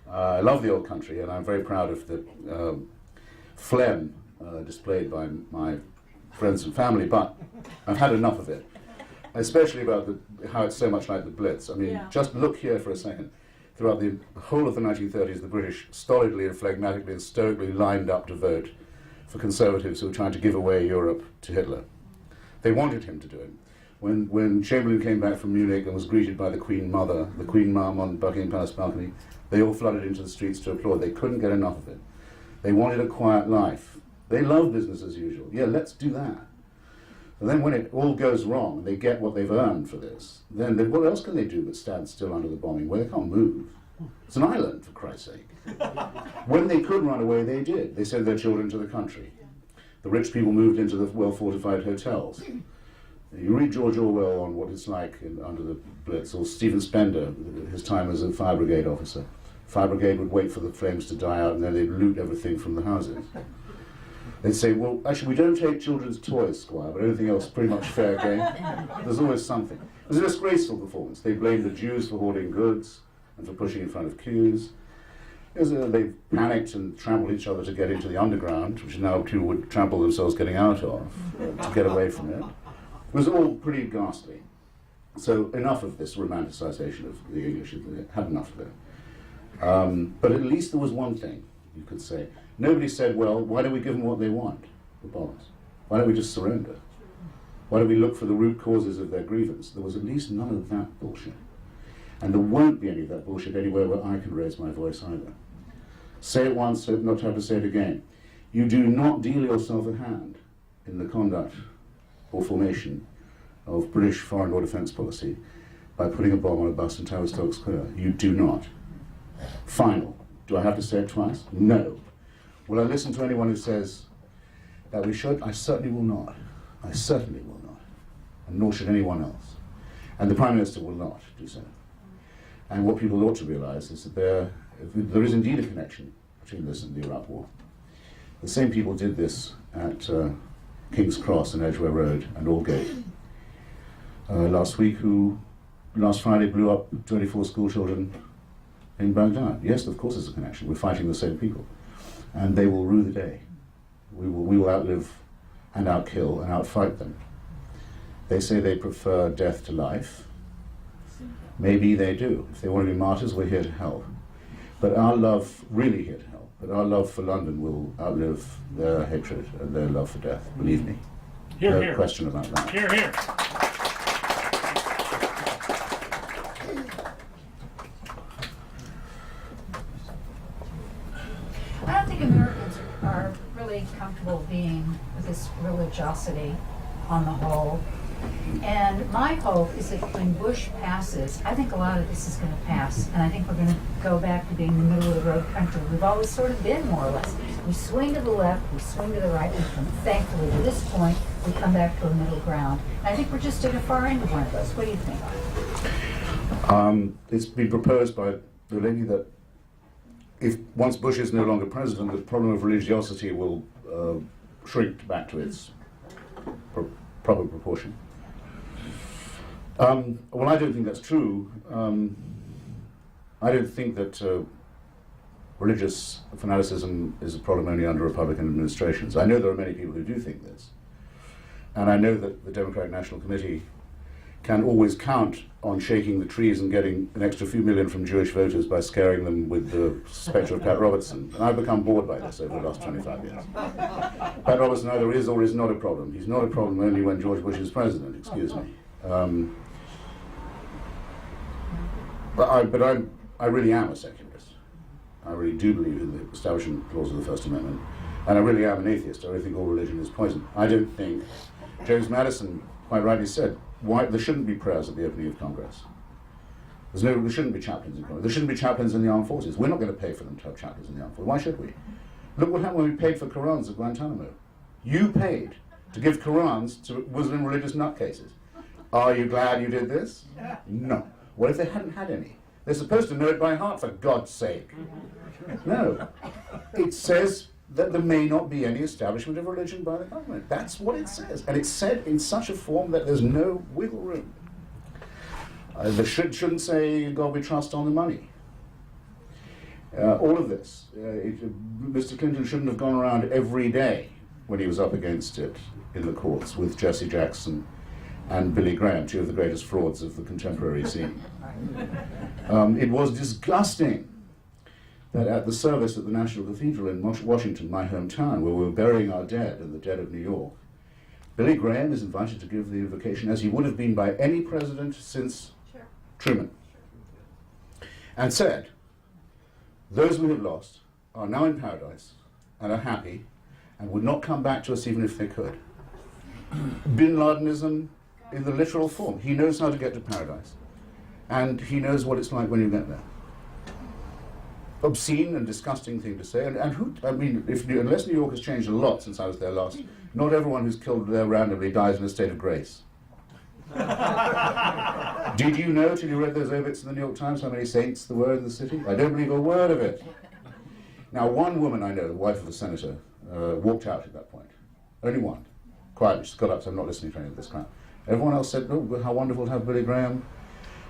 I love the old country, and I'm very proud of the phlegm displayed by my friends and family, but I've had enough of it. Especially about how it's so much like the Blitz. I mean, just look here for a second. Throughout the whole of the 1930s, the British stolidly and phlegmatically and stoically lined up to vote for conservatives who were trying to give away Europe to Hitler. They wanted him to do it. When Chamberlain came back from Munich and was greeted by the Queen Mother, the Queen Mum on Buckingham Palace balcony, they all flooded into the streets to applaud. They couldn't get enough of it. They wanted a quiet life. They love business as usual. Yeah, let's do that. And then when it all goes wrong, they get what they've earned for this, then what else can they do but stand still under the bombing where they can't move? It's an island, for Christ's sake. When they could run away, they did. They sent their children to the country. The rich people moved into the well-fortified hotels. You read George Orwell on what it's like under the Blitz, or Stephen Spender, his time as a fire brigade officer. Fire brigade would wait for the flames to die out and then they'd loot everything from the houses. They'd say, well, actually, we don't take children's toys, Squire, but everything else is pretty much fair game. There's always something. It was a disgraceful performance. They blamed the Jews for hoarding goods and for pushing in front of queues. They panicked and trampled each other to get into the underground, which now people would trample themselves getting out of, to get away from it. It was all pretty ghastly. So enough of this romanticization of the English. They had enough of it. But at least there was one thing you could say. Nobody said, well, why don't we give them what they want, the bombers? Why don't we just surrender? Why don't we look for the root causes of their grievance? There was at least none of that bullshit. And there won't be any of that bullshit anywhere where I can raise my voice either. Say it once, hope not to have to say it again. You do not deal yourself a hand in the conduct or formation of British foreign or defence policy by putting a bomb on a bus in Tavistock Square. You do not. Final. Do I have to say it twice? No. Will I listen to anyone who says that we should? I certainly will not. I certainly will not. And nor should anyone else. And the Prime Minister will not do so. And what people ought to realise is that there is indeed a connection between this and the Iraq War. The same people did this at King's Cross and Edgware Road and Aldgate last week, who last Friday blew up 24 school children in Baghdad. Yes, of course there's a connection. We're fighting the same people. And they will rue the day. We will outlive and outkill and outfight them. They say they prefer death to life. Maybe they do. If they want to be martyrs, we're here to help. But our love, really here to help, but our love for London will outlive their hatred and their love for death, believe me. Hear, No hear. question about that. Hear, hear. this religiosity on the whole. And my hope is that when Bush passes, I think a lot of this is going to pass, and I think we're going to go back to being the middle of the road country. We've always sort of been, more or less. We swing to the left, we swing to the right, and thankfully to this point, we come back to a middle ground. And I think we're just at a far end of one of those. What do you think? It's been proposed by the lady that if once Bush is no longer president, the problem of religiosity will shrink back to its proper proportion. Well, I don't think that's true. I don't think that religious fanaticism is a problem only under Republican administrations. I know there are many people who do think this. And I know that the Democratic National Committee can always count on shaking the trees and getting an extra few million from Jewish voters by scaring them with the spectre of Pat Robertson. And I've become bored by this over the last 25 years. Pat Robertson either is or is not a problem. He's not a problem only when George Bush is president, excuse me. But I really am a secularist. I really do believe in the Establishment Clause of the First Amendment. And I really am an atheist. I really think all religion is poison. I don't think, James Madison quite rightly said, there shouldn't be prayers at the opening of Congress. There shouldn't be chaplains in Congress. There shouldn't be chaplains in the armed forces. We're not going to pay for them to have chaplains in the armed forces. Why should we? Look what happened when we paid for Qurans at Guantanamo. You paid to give Qurans to Muslim religious nutcases. Are you glad you did this? No. What if they hadn't had any? They're supposed to know it by heart, for God's sake. No. It says that there may not be any establishment of religion by the government. That's what it says. And it's said in such a form that there's no wiggle room. They shouldn't say, God we trust on the money. All of this. Mr. Clinton shouldn't have gone around every day when he was up against it in the courts with Jesse Jackson and Billy Graham, two of the greatest frauds of the contemporary scene. It was disgusting that at the service at the National Cathedral in Washington, my hometown, where we were burying our dead in the dead of New York, Billy Graham is invited to give the invocation as he would have been by any president since Truman, and said, those we have lost are now in paradise and are happy and would not come back to us even if they could. Bin Ladenism in the literal form. He knows how to get to paradise, and he knows what it's like when you get there. Obscene and disgusting thing to say, and who, I mean, unless New York has changed a lot since I was there last, not everyone who's killed there randomly dies in a state of grace. Did you know, till you read those obits in the New York Times, how many saints there were in the city? I don't believe a word of it. Now, one woman I know, the wife of the senator, walked out at that point. Only one. Quietly, she got up, so I'm not listening to any of this crap. Everyone else said, oh, how wonderful to have Billy Graham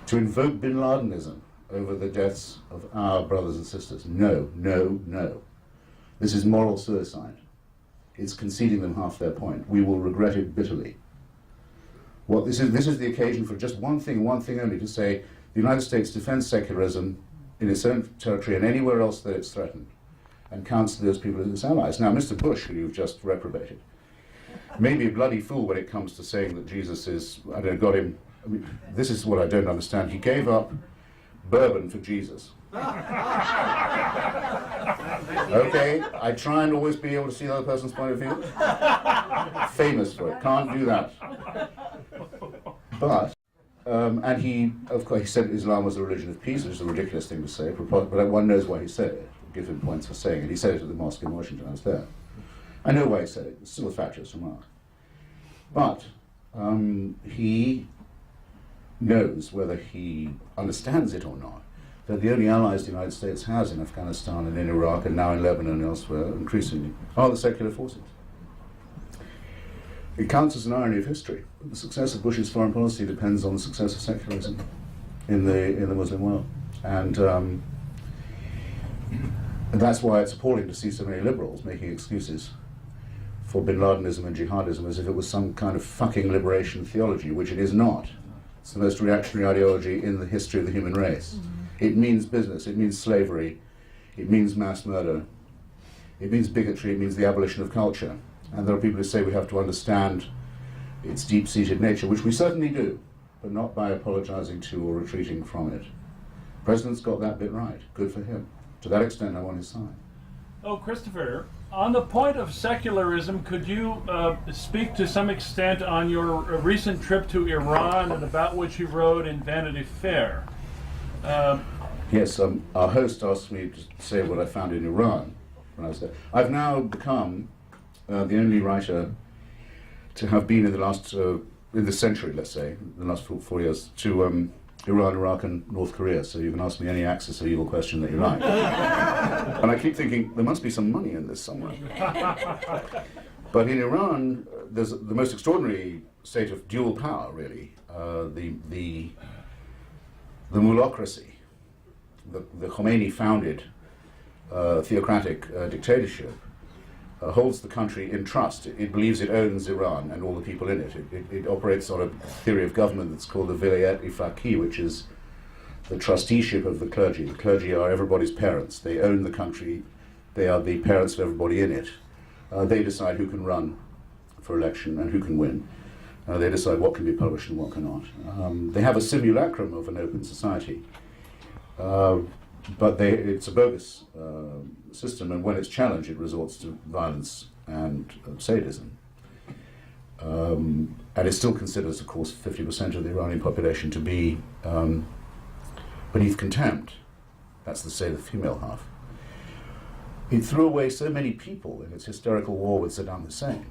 to invoke bin Ladenism over the deaths of our brothers and sisters. No, no, no. This is moral suicide. It's conceding them half their point. We will regret it bitterly. This is the occasion for just one thing only, to say the United States defends secularism in its own territory and anywhere else that it's threatened, and counts those people as its allies. Now, Mr. Bush, who you've just reprobated, may be a bloody fool when it comes to saying that Jesus is, I don't know, got him, I mean, this is what I don't understand. He gave up bourbon for Jesus. Okay, I try and always be able to see the other person's point of view. Famous for it, can't do that. But, and he, of course, he said Islam was a religion of peace, which is a ridiculous thing to say, but one knows why he said it. Give him points for saying it. He said it at the mosque in Washington. I was there. I know why he said it. It's still a fatuous remark. But he knows, whether he understands it or not, that the only allies the United States has in Afghanistan and in Iraq and now in Lebanon and elsewhere, increasingly, are the secular forces. It counts as an irony of history. The success of Bush's foreign policy depends on the success of secularism in the Muslim world. And that's why it's appalling to see so many liberals making excuses for bin Ladenism and jihadism as if it was some kind of fucking liberation theology, which it is not. It's the most reactionary ideology in the history of the human race. It means business, it means slavery, it means mass murder, it means bigotry, it means the abolition of culture. And there are people who say we have to understand its deep-seated nature, which we certainly do, but not by apologizing to or retreating from it. The President's got that bit right. Good for him. To that extent, I'm on his side. Oh, Christopher, On the point of secularism, could you speak to some extent on your recent trip to Iran and about which you wrote in Vanity Fair? Yes, our host asked me to say what I found in Iran when I was there. I've now become the only writer to have been in the last, in the century, let's say, the last 4 years, to Iran, Iraq, and North Korea. So you can ask me any Axis or evil question that you like. And I keep thinking, there must be some money in this somewhere. But in Iran, there's the most extraordinary state of dual power, really. The mulocracy, the Khomeini-founded theocratic dictatorship, holds the country in trust. It believes it owns Iran and all the people in it. It operates on a theory of government that's called the Vilayat-i-Faqih, which is the trusteeship of the clergy. The clergy are everybody's parents. They own the country. They are the parents of everybody in it. They decide who can run for election and who can win. They decide what can be published and what cannot. They have a simulacrum of an open society. But it's a bogus system, and when it's challenged, it resorts to violence and sadism. And it still considers, of course, 50% of the Iranian population to be beneath contempt. That's the state of the female half. It threw away so many people in its hysterical war with Saddam Hussein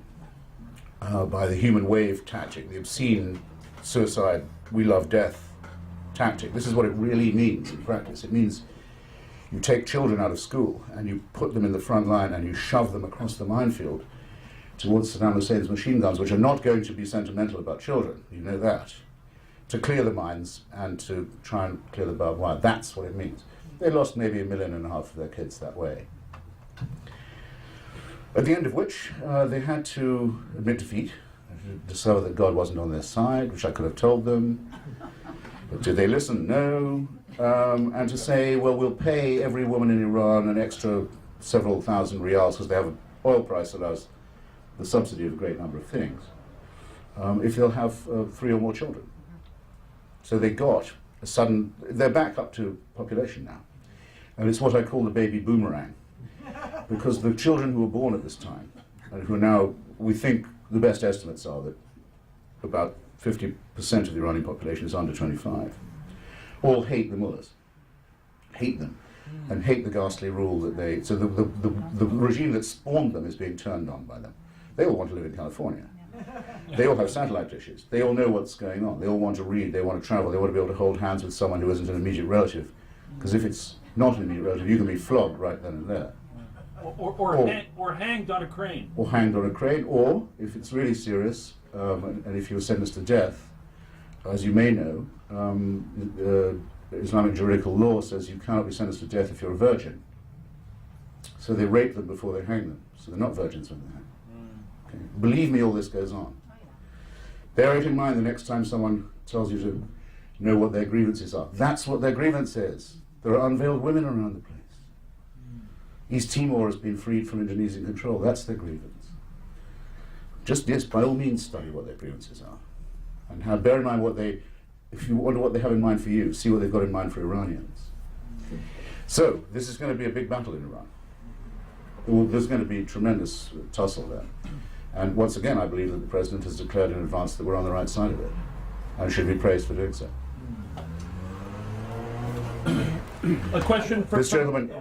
by the human wave tactic, the obscene suicide, we love death tactic. This is what it really means in practice. It means you take children out of school and you put them in the front line and you shove them across the minefield towards Saddam Hussein's machine guns, which are not going to be sentimental about children, you know that, to clear the mines and to try and clear the barbed wire. That's what it means. They lost maybe 1.5 million of their kids that way. At the end of which, they had to admit defeat, discover that God wasn't on their side, which I could have told them. But did they listen? No. And to say, well, we'll pay every woman in Iran an extra several thousand riyals because they have an oil price that allows the subsidy of a great number of things, if they'll have 3 or more children. So they got a sudden, they're back up to population now. And it's what I call the baby boomerang. Because the children who were born at this time, and who are now, we think the best estimates are that about 50% of the Iranian population is under 25, all hate the mullahs, hate them, and hate the ghastly rule that they, so the regime that spawned them is being turned on by them. They all want to live in California. They all have satellite dishes. They all know what's going on. They all want to read, they want to travel, they want to be able to hold hands with someone who isn't an immediate relative. Because if it's not an immediate relative, you can be flogged right then and there. Or hanged on a crane. Or hanged on a crane, or, if it's really serious, and if you're sentenced to death, as you may know, Islamic juridical law says you cannot be sentenced to death if you're a virgin. So they rape them before they hang them, so they're not virgins when they hang. Okay. Believe me, all this goes on. Bear it in mind the next time someone tells you to know what their grievances are. That's what their grievance is. There are unveiled women around the place. East Timor has been freed from Indonesian control. That's their grievance. Just, yes, by all means, study what their grievances are. And bear in mind what they, if you wonder what they have in mind for you, see what they've got in mind for Iranians. So, this is going to be a big battle in Iran. Well, there's going to be tremendous tussle there. And once again, I believe that the President has declared in advance that we're on the right side of it, and should be praised for doing so. A question for This gentleman,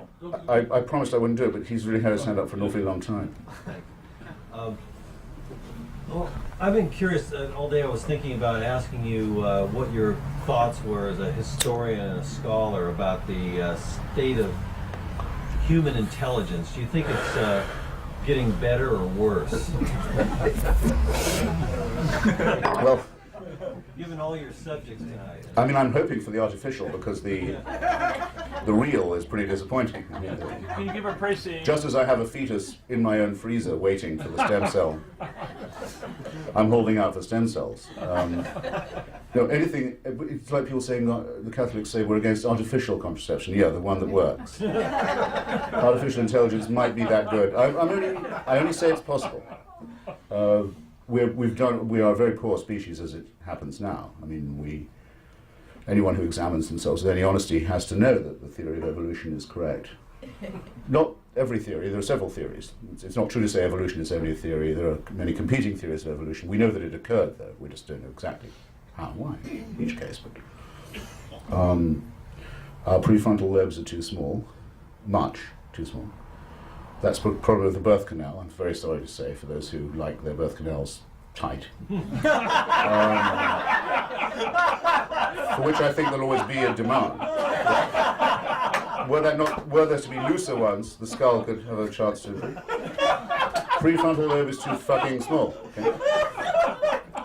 I promised I wouldn't do it, but he's really had his hand up for an awfully long time. Well, I've been curious all day. I was thinking about asking you what your thoughts were as a historian and a scholar about the state of human intelligence. Do you think it's getting better or worse? Well, given all your subjects tonight. I mean, I'm hoping for the artificial, because the real is pretty disappointing. Can you give a praise? Just as I have a fetus in my own freezer waiting for the stem cell, I'm holding out for stem cells. Anything, it's like people saying, the Catholics say we're against artificial contraception. Yeah, the one that works. Artificial intelligence might be that good. I only say it's possible. We are a very poor species as it happens now. I mean, anyone who examines themselves with any honesty has to know that the theory of evolution is correct. Not every theory, there are several theories. It's not true to say evolution is only a theory. There are many competing theories of evolution. We know that it occurred, though. We just don't know exactly how and why in each case. But our prefrontal lobes are too small, much too small. That's probably the birth canal, I'm very sorry to say, for those who like their birth canals tight. For which I think there'll always be a demand. Were there to be looser ones, the skull could have a chance to improve. Prefrontal lobe is too fucking small. Okay?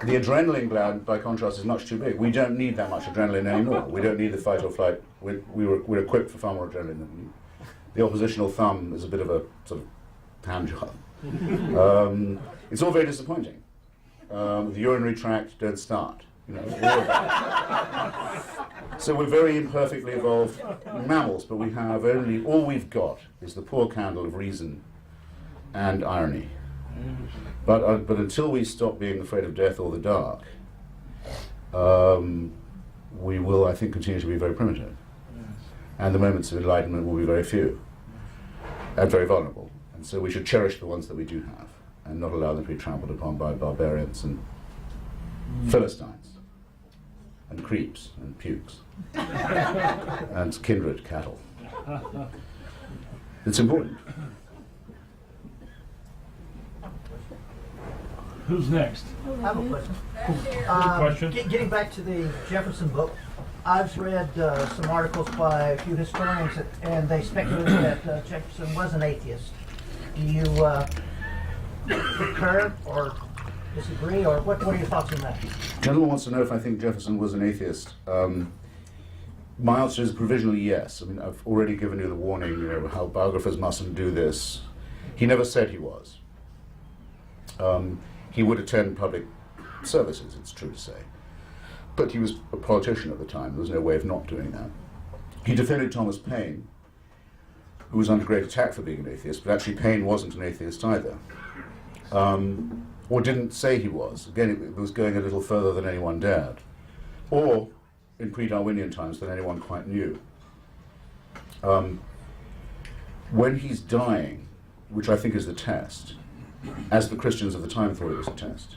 The adrenaline gland, by contrast, is much too big. We don't need that much adrenaline anymore. We don't need the fight or flight. We're equipped for far more adrenaline than we need. The oppositional thumb is a bit of a sort of hand job. It's all very disappointing. The urinary tract don't start. All of that. So we're very imperfectly evolved mammals, but we have all we've got is the poor candle of reason and irony. But until we stop being afraid of death or the dark, we will, I think, continue to be very primitive. And the moments of enlightenment will be very few and very vulnerable. And so we should cherish the ones that we do have and not allow them to be trampled upon by barbarians and Philistines and creeps and pukes and kindred cattle. It's important. Who's next? I have a question. Question? Getting back to the Jefferson book, I've read some articles by a few historians, and they speculate that Jefferson was an atheist. Do you concur or disagree, or what are your thoughts on that? Gentleman wants to know if I think Jefferson was an atheist. My answer is provisionally yes. I mean, I've already given you the warning, how biographers mustn't do this. He never said he was. He would attend public services, it's true to say. But he was a politician at the time. There was no way of not doing that. He defended Thomas Paine, who was under great attack for being an atheist, but actually Paine wasn't an atheist either. Or didn't say he was. Again, it was going a little further than anyone dared. Or, in pre-Darwinian times, than anyone quite knew. When he's dying, which I think is the test, as the Christians of the time thought it was a test,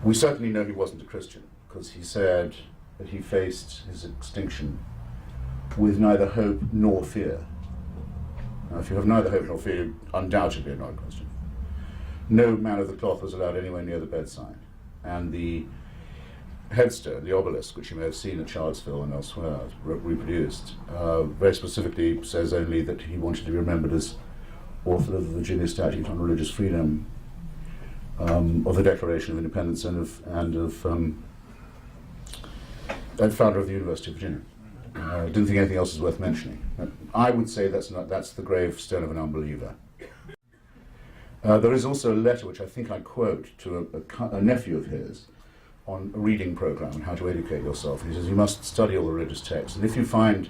we certainly know he wasn't a Christian, because he said that he faced his extinction with neither hope nor fear. Now, if you have neither hope nor fear, you undoubtedly are not a Christian. No man of the cloth was allowed anywhere near the bedside. And the headstone, the obelisk, which you may have seen at Charlottesville and elsewhere, reproduced, very specifically says only that he wanted to be remembered as author of the Virginia Statute on Religious Freedom, of the Declaration of Independence, and founder of the University of Virginia. I didn't think anything else is worth mentioning. I would say that's the gravestone of an unbeliever. There is also a letter which I think I quote to a nephew of his on a reading program on how to educate yourself. And he says, you must study all the religious texts, and if you find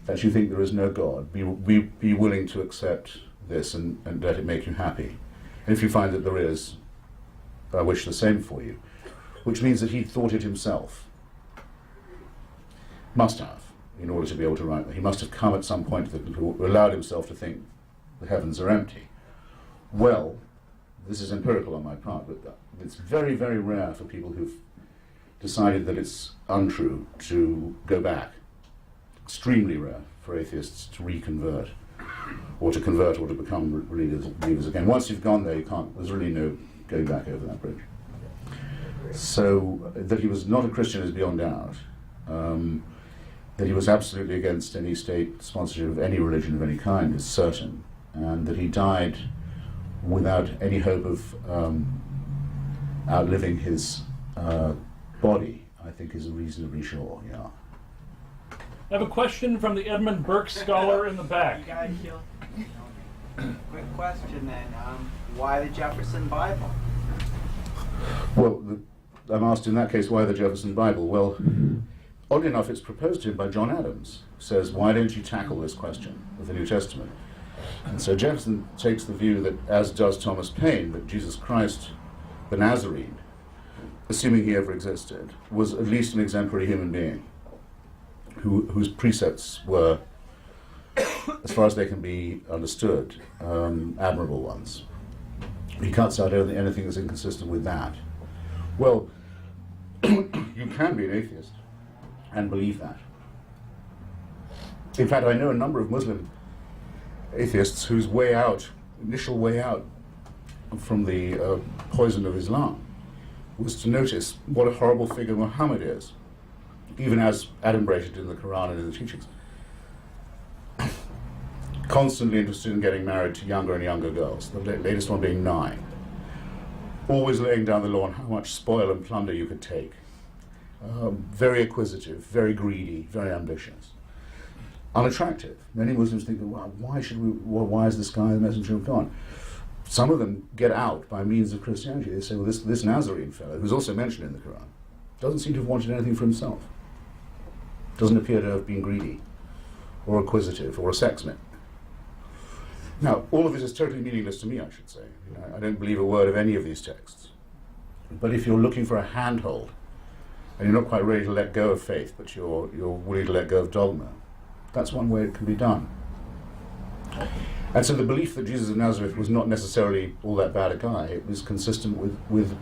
that you think there is no God, be willing to accept this and let it make you happy. And if you find that there is, I wish the same for you. Which means that he thought it himself. Must have, in order to be able to write that. He must have come at some point that allowed himself to think the heavens are empty. Well, this is empirical on my part, but it's very, very rare for people who've decided that it's untrue to go back. Extremely rare for atheists to reconvert, or to convert, or to become believers again. Once you've gone there, you can't. There's really no going back over that bridge. So that he was not a Christian is beyond doubt. That he was absolutely against any state sponsorship of any religion of any kind is certain, and that he died without any hope of outliving his body, I think is reasonably sure, yeah. I have a question from the Edmund Burke Scholar in the back. Quick question then. Why the Jefferson Bible? Well, I'm asked in that case, why the Jefferson Bible? Well, oddly enough, it's proposed to him by John Adams, who says, why don't you tackle this question of the New Testament? And so Jefferson takes the view that, as does Thomas Paine, that Jesus Christ, the Nazarene, assuming he ever existed, was at least an exemplary human being, whose precepts were as far as they can be understood, admirable ones. He cuts out anything that's inconsistent with that. Well, you can be an atheist and believe that. In fact, I know a number of Muslim atheists whose initial way out from the poison of Islam was to notice what a horrible figure Muhammad is, even as adumbrated in the Quran and in the teachings. Constantly interested in getting married to younger and younger girls, the latest one being 9. Always laying down the law on how much spoil and plunder you could take. Very acquisitive, very greedy, very ambitious. Unattractive. Many Muslims think, well, why is this guy the messenger of God? Some of them get out by means of Christianity. They say, well, this Nazarene fellow, who's also mentioned in the Quran, doesn't seem to have wanted anything for himself. Doesn't appear to have been greedy, or acquisitive, or a sexsmith. Now, all of this is totally meaningless to me, I should say. I don't believe a word of any of these texts. But if you're looking for a handhold, and you're not quite ready to let go of faith, but you're willing to let go of dogma, that's one way it can be done. And so the belief that Jesus of Nazareth was not necessarily all that bad a guy, it was consistent with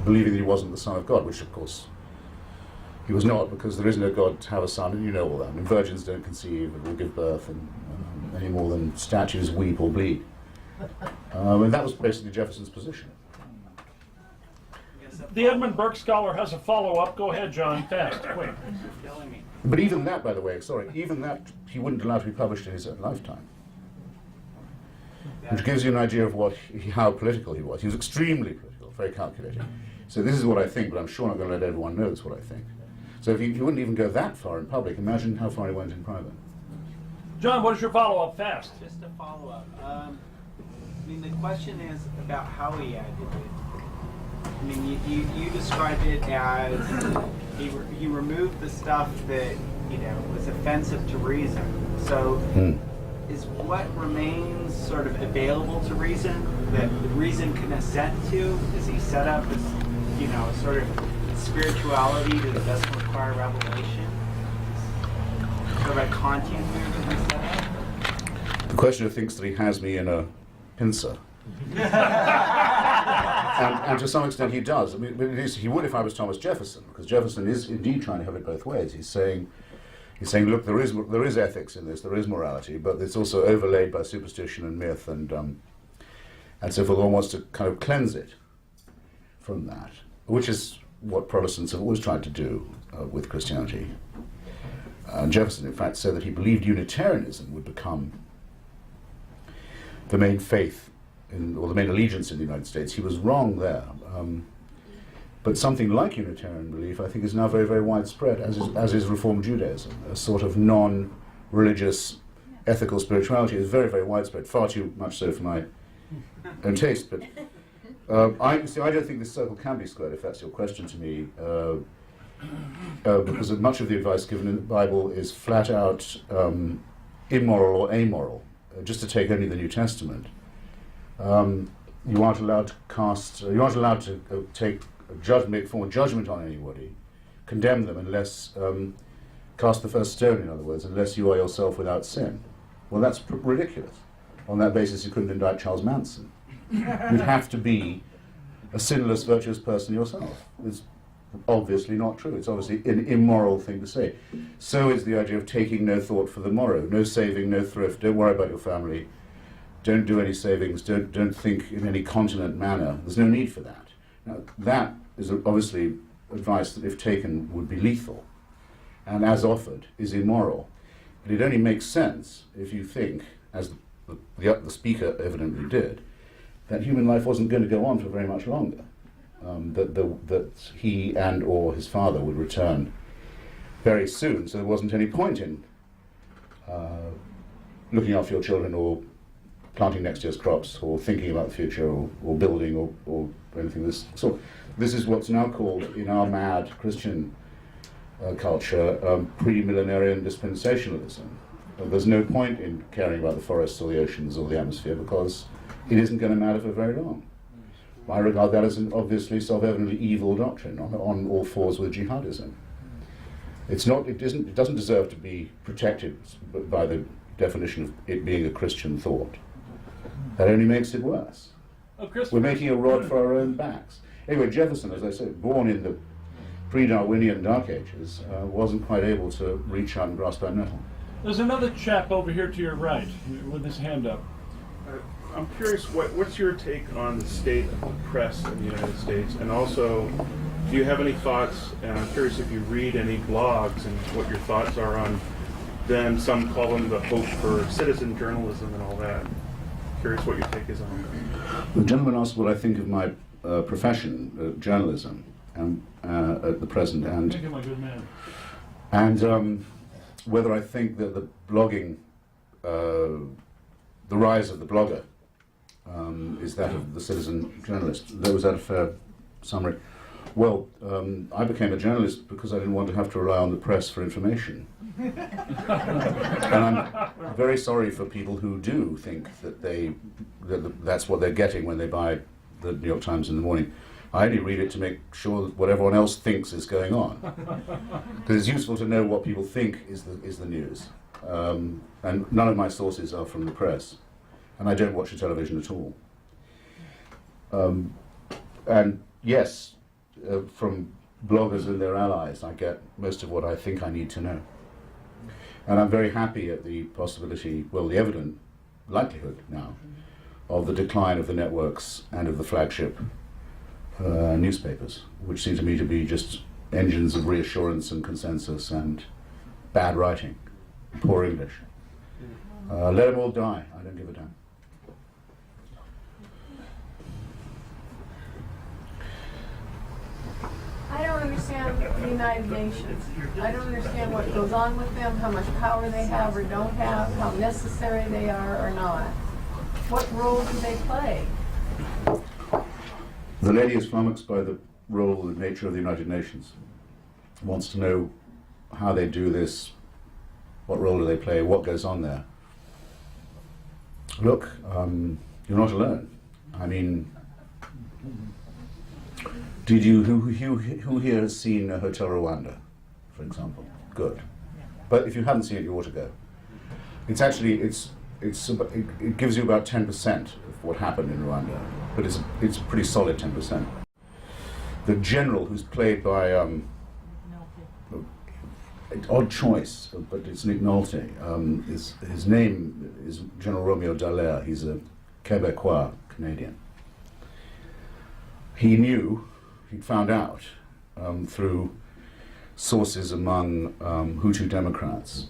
believing that he wasn't the Son of God, which of course he was not, because there is no God to have a son, and you know all that. And virgins don't conceive or give birth, and any more than statues weep or bleed. And that was basically Jefferson's position. The Edmund Burke scholar has a follow-up. Go ahead, John, fast, quick. But even that, by the way, even that he wouldn't allow to be published in his own lifetime. Which gives you an idea of how political he was. He was extremely political, very calculating. So this is what I think, but I'm sure not going to let everyone know that's what I think. So if he wouldn't even go that far in public, imagine how far he went in private. John, what is your follow-up? Fast. Just a follow-up. I mean, the question is about how he acted it. I mean, you described it as he removed the stuff that, was offensive to reason. So is what remains sort of available to reason, that the reason can assent to? Is he set up as, sort of spirituality that doesn't require revelation? Sort of a Kantian view that he set up? The questioner thinks that he has me in a pincer. And to some extent he does. I mean, at least he would if I was Thomas Jefferson, because Jefferson is indeed trying to have it both ways. He's saying, look, there is ethics in this, there is morality, but it's also overlaid by superstition and myth, and so forth. One wants to kind of cleanse it from that, which is what Protestants have always tried to do with Christianity. Jefferson, in fact, said that he believed Unitarianism would become the main faith or the main allegiance in the United States. He was wrong there. But something like Unitarian belief, I think, is now very, very widespread, as is Reform Judaism. A sort of non-religious, ethical spirituality is very, very widespread, far too much so for my own taste. But I don't think this circle can be squared, if that's your question to me, because much of the advice given in the Bible is flat out immoral or amoral. Just to take only the New Testament, you aren't allowed to take make form of judgment on anybody, condemn them unless cast the first stone, in other words, unless you are yourself without sin. Well, that's ridiculous. On that basis, you couldn't indict Charles Manson. You'd have to be a sinless, virtuous person yourself. It's obviously not true. It's obviously an immoral thing to say. So is the idea of taking no thought for the morrow, no saving, no thrift, don't worry about your family, don't do any savings, don't think in any continent manner. There's no need for that. Now, that is obviously advice that, if taken, would be lethal, and as offered, is immoral. But it only makes sense if you think, as the speaker evidently did, that human life wasn't going to go on for very much longer. That he and or his father would return very soon, so there wasn't any point in looking after your children or planting next year's crops or thinking about the future or building or anything of this sort. This is what's now called, in our mad Christian culture, pre-millenarian dispensationalism. There's no point in caring about the forests or the oceans or the atmosphere, because it isn't going to matter for very long. I regard that as an obviously self-evidently evil doctrine, on all fours with jihadism. It doesn't deserve to be protected by the definition of it being a Christian thought. That only makes it worse. Oh, Chris, We're making a rod for our own backs. Anyway, Jefferson, as I said, born in the pre-Darwinian Dark Ages, wasn't quite able to reach out and grasp our nettle. there's another chap over here to your right with his hand up. I'm curious, what's your take on the state of the press in the United States? And also, do you have any thoughts, and I'm curious if you read any blogs and what your thoughts are on them, some call them the hope for citizen journalism and all that. Curious what your take is on that. The gentleman asked what I think of my profession, journalism, at the present, Thank you, my good man. and whether I think that the blogging, the rise of the blogger, is that of the citizen journalist. Was that a fair summary? Well, I became a journalist because I didn't want to have to rely on the press for information. And I'm very sorry for people who do think that that's what they're getting when they buy the New York Times in the morning. I only read it to make sure that what everyone else thinks is going on, because it's useful to know what people think is the news. And none of my sources are from the press, and I don't watch the television at all. And yes, from bloggers and their allies, I get most of what I think I need to know. And I'm very happy at the possibility, well, the evident likelihood now, of the decline of the networks and of the flagship newspapers, which seem to me to be just engines of reassurance and consensus and bad writing, poor English. Let them all die, I don't give a damn. I don't understand the United Nations. I don't understand what goes on with them, how much power they have or don't have, how necessary they are or not. What role do they play? The lady is flummoxed by the role and nature of the United Nations. Wants to know how they do this, what role do they play, what goes on there. Look, you're not alone. I mean, who here has seen Hotel Rwanda, for example? Good. But if you haven't seen it, you ought to go. It's actually, it gives you about 10% of what happened in Rwanda, but it's a pretty solid 10%. The general, who's played by an odd choice, but it's Nick Nolte. His name is General Romeo Dallaire. He's a Quebecois Canadian. He'd found out through sources among Hutu Democrats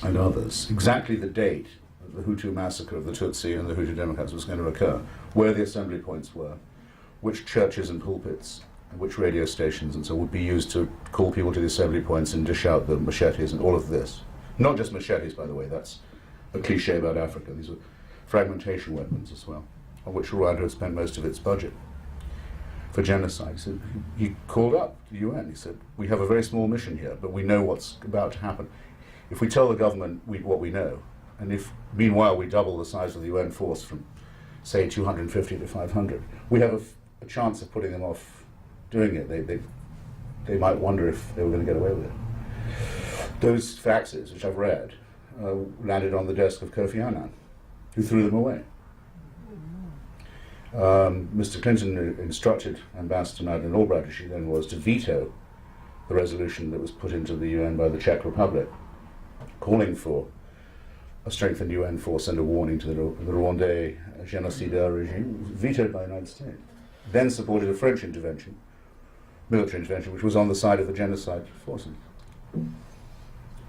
and others exactly the date of the Hutu massacre of the Tutsi and the Hutu Democrats was going to occur, where the assembly points were, which churches and pulpits, and which radio stations and so would be used to call people to the assembly points and dish out the machetes and all of this. Not just machetes, by the way, that's a cliche about Africa. These are fragmentation weapons as well, on which Rwanda had spent most of its budget for genocide. He called up the UN. He said, we have a very small mission here, but we know what's about to happen. If we tell the government what we know, and if meanwhile we double the size of the UN force from, say, 250 to 500, we have a chance of putting them off doing it. They might wonder if they were going to get away with it. Those faxes, which I've read, landed on the desk of Kofi Annan, who threw them away. Mr. Clinton instructed Ambassador Madeleine Albright, as she then was, to veto the resolution that was put into the UN by the Czech Republic, calling for a strengthened UN force and a warning to the Rwandais genocide regime. It was vetoed by the United States. Then supported a French intervention, military intervention, which was on the side of the genocide forces.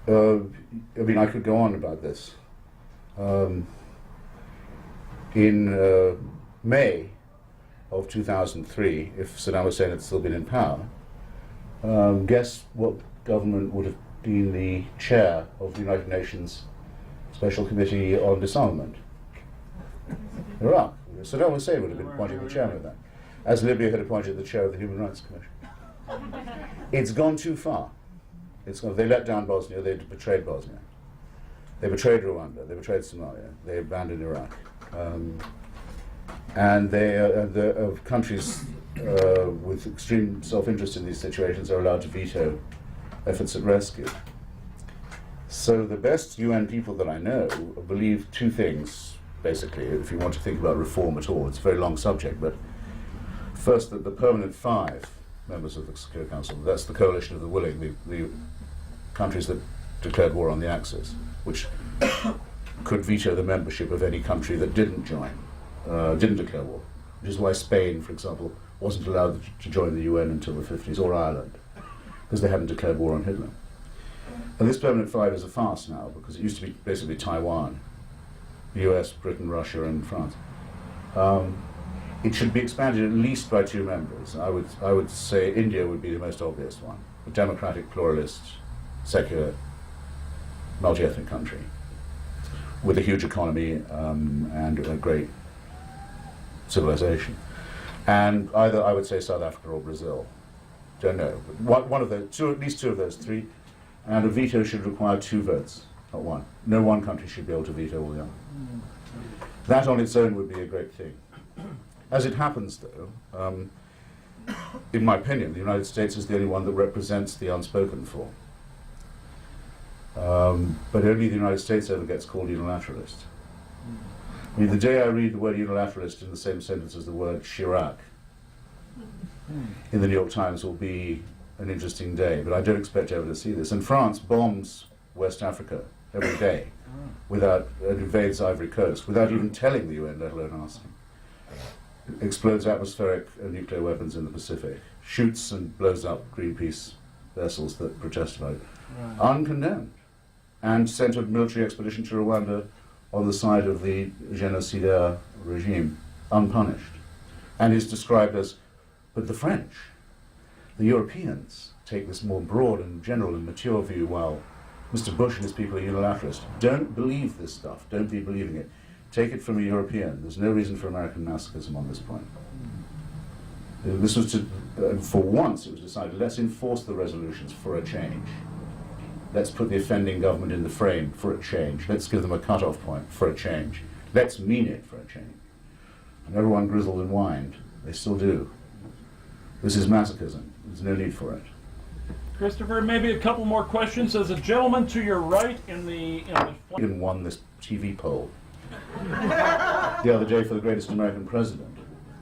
I mean, I could go on about this. In May of 2003, if Saddam Hussein had still been in power, guess what government would have been the chair of the United Nations Special Committee on Disarmament? Iraq. Saddam Hussein would have been appointed the chairman of that, as Libya had appointed the chair of the Human Rights Commission. It's gone too far. They let down Bosnia, they betrayed Bosnia. They betrayed Rwanda, they betrayed Somalia, they abandoned Iraq. And the countries with extreme self-interest in these situations are allowed to veto efforts at rescue. So the best UN people that I know believe two things, basically, if you want to think about reform at all. It's a very long subject, but first, that the permanent 5 members of the Security Council, that's the coalition of the willing, the countries that declared war on the Axis, which could veto the membership of any country that didn't join, didn't declare war, which is why Spain, for example, wasn't allowed to join the UN until the 50s, or Ireland, because they hadn't declared war on Hitler. And this permanent 5 is a farce now, because it used to be basically Taiwan, the US, Britain, Russia, and France. It should be expanded at least by 2 members. I would say India would be the most obvious one. A democratic, pluralist, secular, multi-ethnic country with a huge economy and a great civilization. And either, I would say, South Africa or Brazil. Don't know. But one of those, at least 2 of those 3. And a veto should require 2 votes, not 1. No one country should be able to veto all the other. That on its own would be a great thing. As it happens, though, in my opinion, the United States is the only one that represents the unspoken for. But only the United States ever gets called unilateralist. I mean, the day I read the word unilateralist in the same sentence as the word Chirac in the New York Times will be an interesting day, but I don't expect ever to see this. And France bombs West Africa every day and invades Ivory Coast without even telling the UN, let alone asking. Explodes atmospheric and nuclear weapons in the Pacific, shoots and blows up Greenpeace vessels that protest about it, uncondemned, and sent a military expedition to Rwanda on the side of the genocidaire regime, unpunished, and is described as, but the French, the Europeans, take this more broad and general and mature view, while Mr. Bush and his people are unilateralists. Don't believe this stuff, don't be believing it. Take it from a European. There's no reason for American masochism on this point. This was to, for once it was decided, let's enforce the resolutions for a change. Let's put the offending government in the frame for a change. Let's give them a cut-off point for a change. Let's mean it for a change. And everyone grizzled and whined. They still do. This is masochism. There's no need for it. Christopher, maybe a couple more questions. There's a gentleman to your right in the Even won this TV poll the other day for the greatest American president,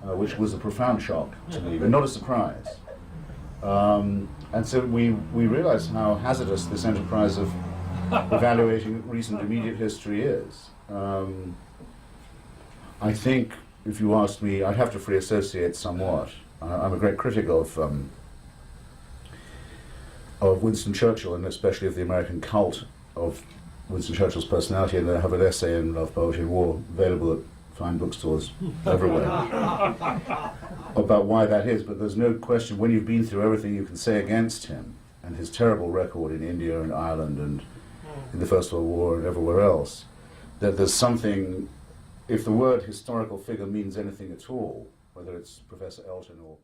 which was a profound shock to me, but not a surprise. And so we realize how hazardous this enterprise of evaluating recent immediate history is. I think, if you asked me, I'd have to free associate somewhat. I'm a great critic of Winston Churchill, and especially of the American cult of Winston Churchill's personality, and I have an essay in Love, Poetry and War available at fine bookstores everywhere about why that is. But there's no question, when you've been through everything you can say against him and his terrible record in India and Ireland and in the First World War and everywhere else, that there's something, if the word historical figure means anything at all, whether it's Professor Elton or